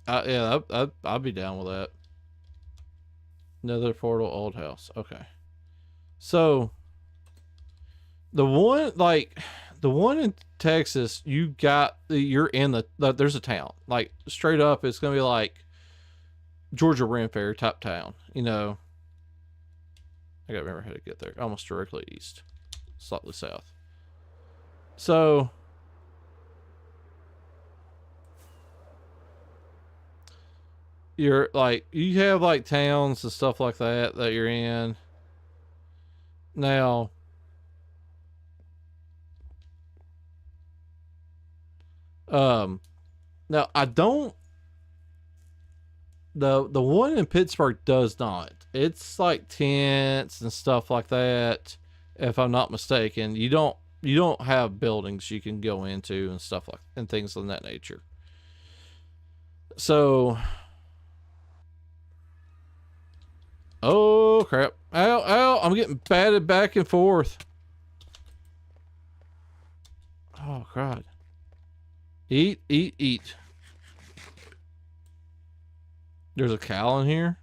Yeah, I'd be down with that. Another portal, old house. Okay. So the one in Texas, you're in there's a town. Like, straight up, it's gonna be like Georgia Ren Fair type town. I gotta remember how to get there. Almost directly east, slightly south. So you're like, you have like towns and stuff like that you're in. Now, now I don't. The one in Pittsburgh does not. It's like tents and stuff like that. If I'm not mistaken, you don't have buildings you can go into and stuff like, and things of that nature. So, oh crap! Ow, ow! I'm getting batted back and forth. Oh God! Eat, eat, eat. There's a cow in here.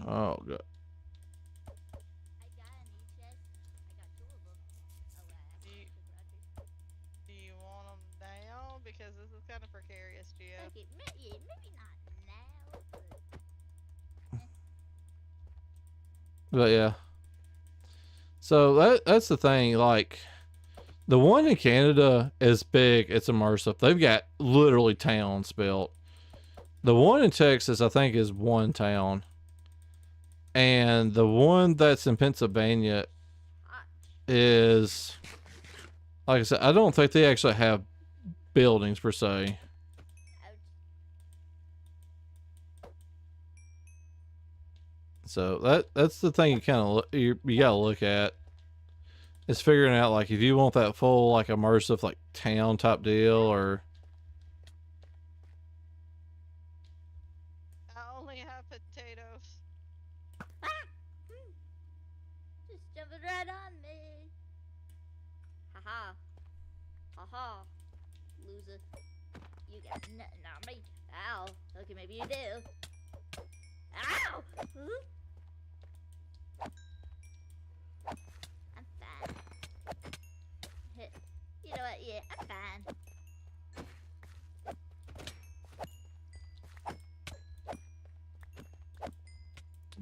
Oh God. I got a new chest. I got 2 of them. Oh, I actually took Roger. Do you want them down? Because this is kind of precarious, Gio. Okay, maybe not now, but But yeah. So that's the thing. Like, the one in Canada is big. It's immersive. They've got literally towns built. The one in Texas, I think, is one town. And the one that's in Pennsylvania Hot. is, like I said, I don't think they actually have buildings per se. Ouch. So that's the thing you kind of you gotta look at, is figuring out like if you want that full like immersive like town type deal or I only have potatoes. Ah! Hmm. Just jumping right on me. Haha. Haha. Loser. You got nothing on me. Ow. Okay, maybe you do. Ow! Huh? I'm fine. You know what? Yeah, I'm fine.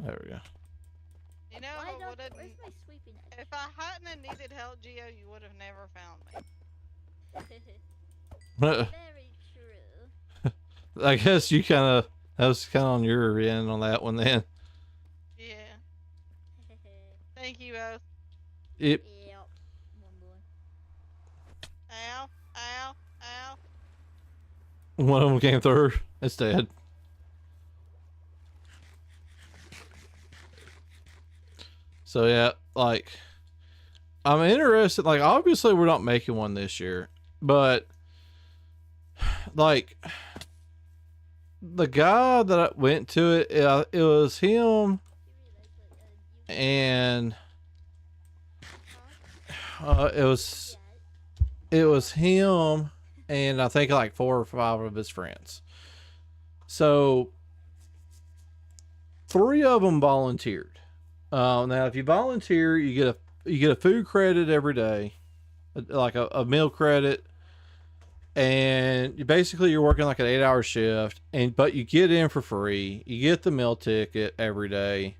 there we go. You know, Why I don't? would've, Where's my sweeping knife? if I hadn't have needed help, Geo, you would have never found me. Very true. I guess you kind of, that was kind of on your end on that one then. Yeah. Thank you both. Yep. Yep. One boy. Ow, ow, ow. One of them came through. It's dead. So yeah, like, I'm interested. Like, obviously we're not making one this year, but like the guy that I went to it was him You realize what you and Huh? it was him and I think like 4 or 5 of his friends. So 3 of them volunteered. Now, if you volunteer, you get a food credit every day, like a meal credit, and you're working like an 8-hour shift, but you get in for free. You get the meal ticket every day,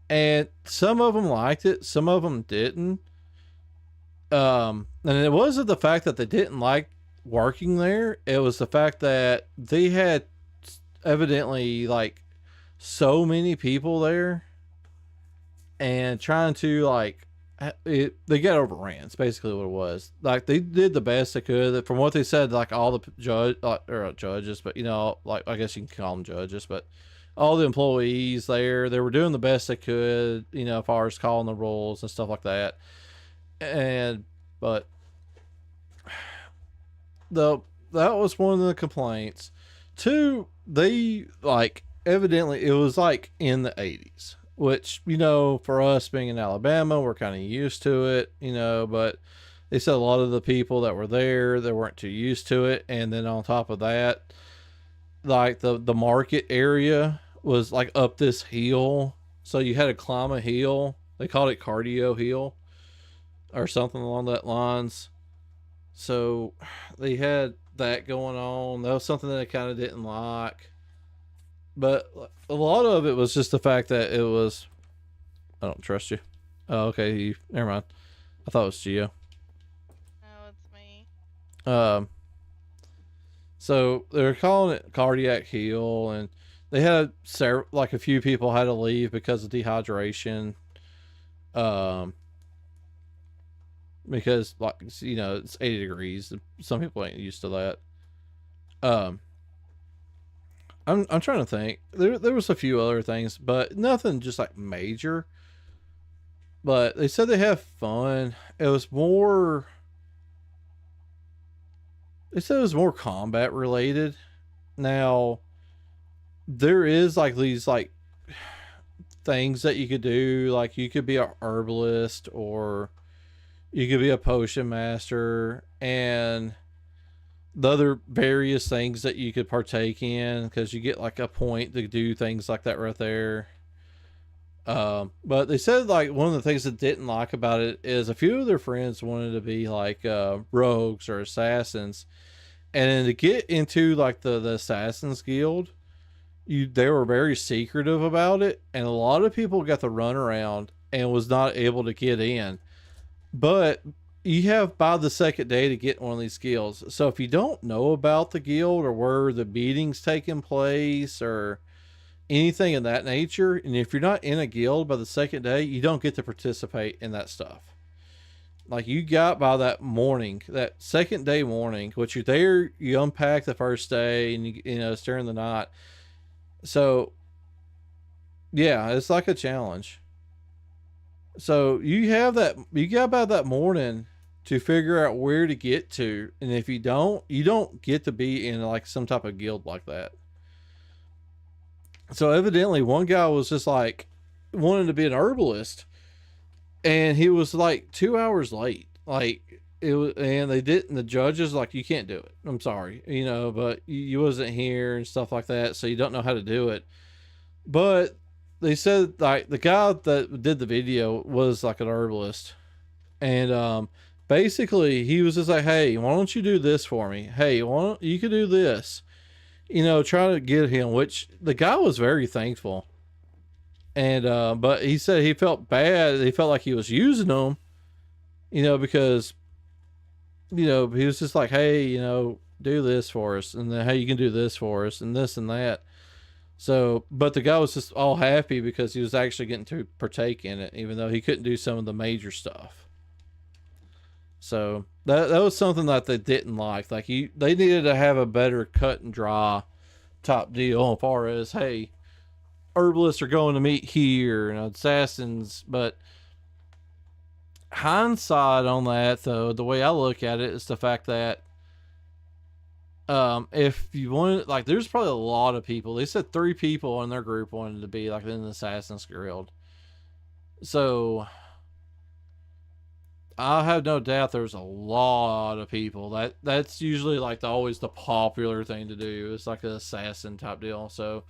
and some of them liked it, some of them didn't. And it wasn't the fact that they didn't like working there; it was the fact that they had evidently like so many people there and trying to like they got overran. It's basically what it was. Like, they did the best they could. From what they said, like all the judges, but like, I guess you can call them judges, but all the employees there, they were doing the best they could, as far as calling the rules and stuff like that. But that was one of the complaints. 2, they like evidently it was like in the 80s, which, for us being in Alabama, we're kind of used to it, but they said a lot of the people that were there, they weren't too used to it. And then on top of that, like the market area was like up this hill. So you had to climb a hill. They called it Cardio Hill or something along that lines. So they had that going on. That was something that I kind of didn't like. But a lot of it was just the fact that it was, I don't trust you. Oh, okay. Never mind. I thought it was Gio. No, it's me. So they were calling it Cardiac Hill, and they had a few people had to leave because of dehydration. Because it's 80 degrees. Some people ain't used to that. I'm trying to think. There was a few other things, but nothing just like major. But they said they have fun. It was more. They said it was more combat related. Now, there is like these like things that you could do. Like, you could be a herbalist, or you could be a potion master, and the other various things that you could partake in, because you get like a point to do things like that right there. But they said like one of the things that didn't like about it is a few of their friends wanted to be like rogues or assassins, and then to get into like the assassins guild, they were very secretive about it, and a lot of people got the runaround and was not able to get in. But you have by the second day to get one of these guilds. So if you don't know about the guild or where the meeting's taking place or anything of that nature, and if you're not in a guild by the second day, you don't get to participate in that stuff. Like you got by that morning, that second day morning, which you're there, you unpack the first day, and you know it's during the night. So yeah, it's like a challenge. So you got about that morning to figure out where to get to, and if you don't get to be in like some type of guild like that. So evidently one guy was just like wanting to be an herbalist, and he was like 2 hours late. Like it was, and they didn't. The judges like, you can't do it. I'm sorry, you know, but you wasn't here and stuff like that, so you don't know how to do it. But they said like the guy that did the video was like an herbalist, and basically he was just like, hey, why don't you do this for me? Hey, why don't you could do this? You know, trying to get him, which the guy was very thankful. And but he said he felt bad. He felt like he was using them, you know, because you know he was just like, hey, you know, do this for us, and then hey, you can do this for us, and this and that. So, but the guy was just all happy because he was actually getting to partake in it, even though he couldn't do some of the major stuff. So that was something that they didn't like. Like they needed to have a better cut and dry top deal as far as, hey, herbalists are going to meet here and assassins. But hindsight on that, though, the way I look at it is the fact that if you wanted, like, there's probably a lot of people. They said 3 people in their group wanted to be like in the Assassin's Guild. So I have no doubt there's a lot of people that's usually like always the popular thing to do. It's like an assassin type deal. So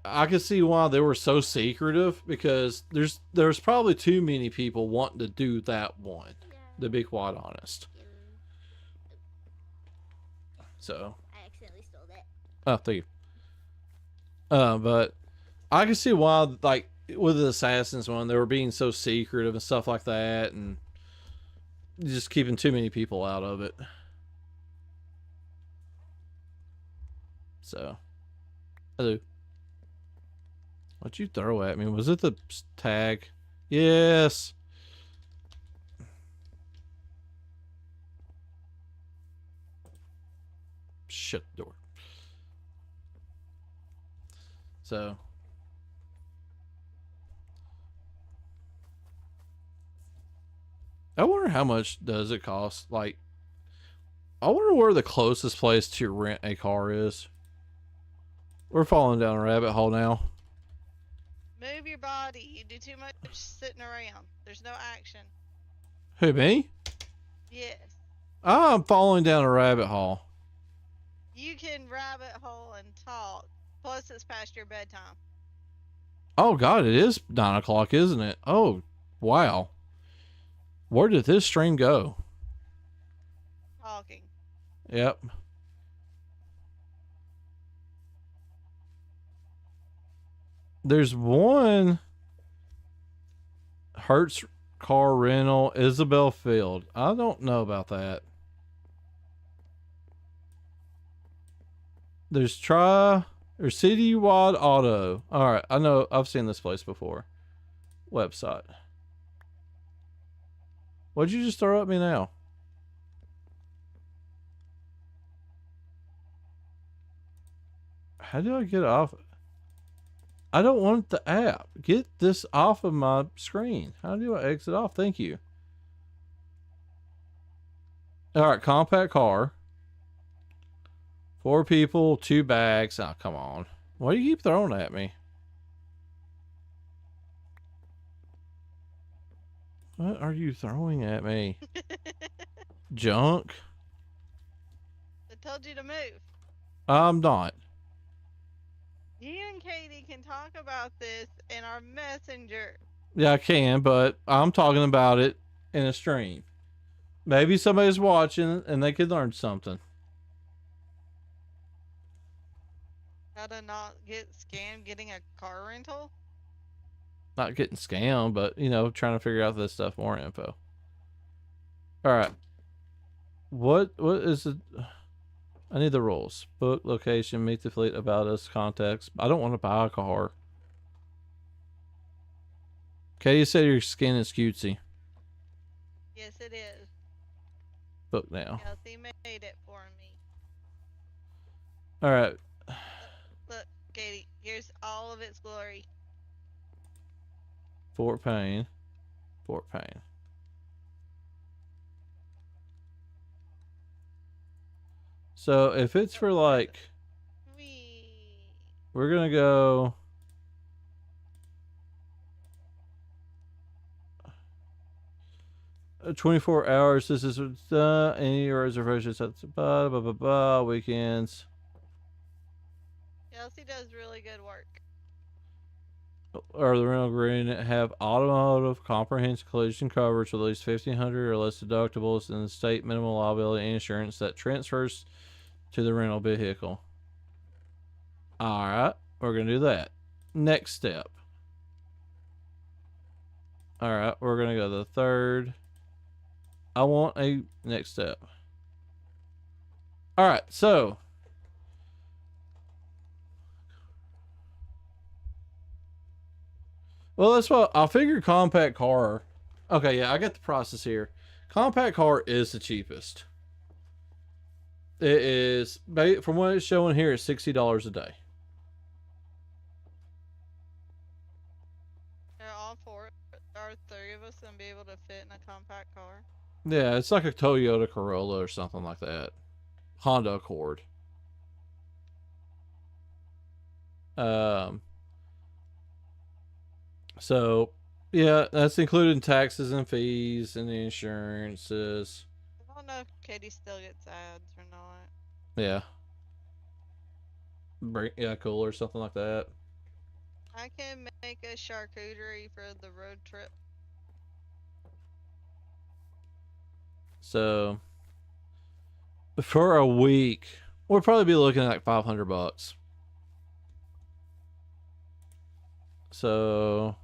I could see why they were so secretive, because there's probably too many people wanting to do that one, to be quite honest. So I accidentally stole that. oh, thank you. But I can see why, like with the assassins one, they were being so secretive and stuff like that, and just keeping too many people out of it. So, hello. What'd you throw at me? Was it the tag? Yes. Shut the door. So I wonder how much does it cost? Like, I wonder where the closest place to rent a car is. We're falling down a rabbit hole now. Move your body. You do too much sitting around. There's no action. Who, me? Yes. I'm falling down a rabbit hole. You can rabbit hole and talk. Plus, it's past your bedtime. Oh God, it is 9 o'clock, isn't it? Oh, wow. Where did this stream go? Talking. Yep. There's one Hertz car rental, Isabel Field. I don't know about that. There's Citywide Auto. All right, I know. I've seen this place before. Website. What'd you just throw at me now? How do I get off? I don't want the app. Get this off of my screen. How do I exit off? Thank you. All right, compact car. 4 people, 2 bags. Oh, come on. Why do you keep throwing at me? What are you throwing at me? Junk? I told you to move. I'm not. You and Katie can talk about this in our messenger. Yeah, I can, but I'm talking about it in a stream. Maybe somebody's watching and they could learn something. How to not get scammed getting a car rental? Not getting scammed, but you know, trying to figure out this stuff, more info. All right. What is it? I need the rules. Book, location, meet the fleet, about us, contacts. I don't want to buy a car. Okay, you said your skin is cutesy. Yes, it is. Book now. Kelsey made it for me. All right. Look, Katie, here's all of its glory. Fort Payne. Fort Payne. So if it's for like, Wee. we're gonna go. 24 hours. This is any reservations at blah blah blah blah weekends. Kelsey does really good work. Or the rental agreement have automotive comprehensive collision coverage with at least 1,500 or less deductibles and the state minimum liability insurance that transfers to the rental vehicle. All right, we're gonna do that. Next step. All right, we're gonna go to the third. I want a next step. All right, so well, that's what I figured. Compact car. Okay, yeah, I got the process here. Compact car is the cheapest. It is, from what it's showing here, it's $60 a day. They're all four. Are three of us gonna be able to fit in a compact car? Yeah, it's like a Toyota Corolla or something like that. Honda Accord. So, yeah, that's including taxes and fees and the insurances. I don't know if Katie still gets ads or not. Yeah. Yeah, cool, or something like that. I can make a charcuterie for the road trip. So, for a week, we'll probably be looking at like $500. So,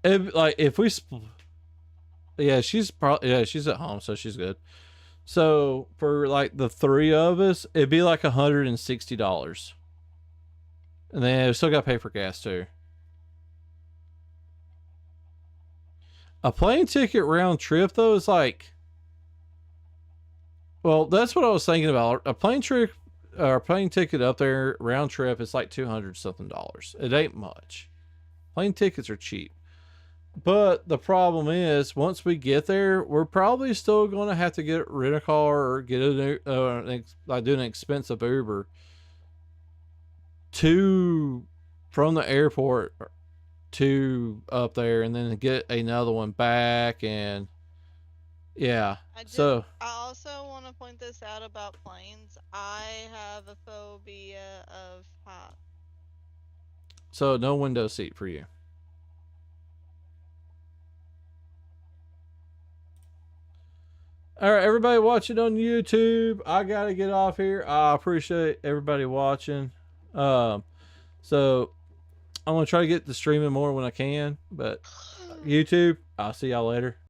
if we, yeah, she's at home, so she's good. So for like the three of us, it'd be like $160, and then we still got to pay for gas too. A plane ticket round trip though is like, well, that's what I was thinking about. A plane trip or plane ticket up there round trip is like $200 something. It ain't much. Plane tickets are cheap. But the problem is, once we get there, we're probably still going to have to rent a car or get a new, like do an expensive Uber from the airport to up there, and then get another one back, and yeah. I also want to point this out about planes. I have a phobia of heights. So no window seat for you. All right, everybody watching on YouTube, I gotta get off here. I appreciate everybody watching. So I'm gonna try to get to streaming more when I can, but YouTube, I'll see y'all later.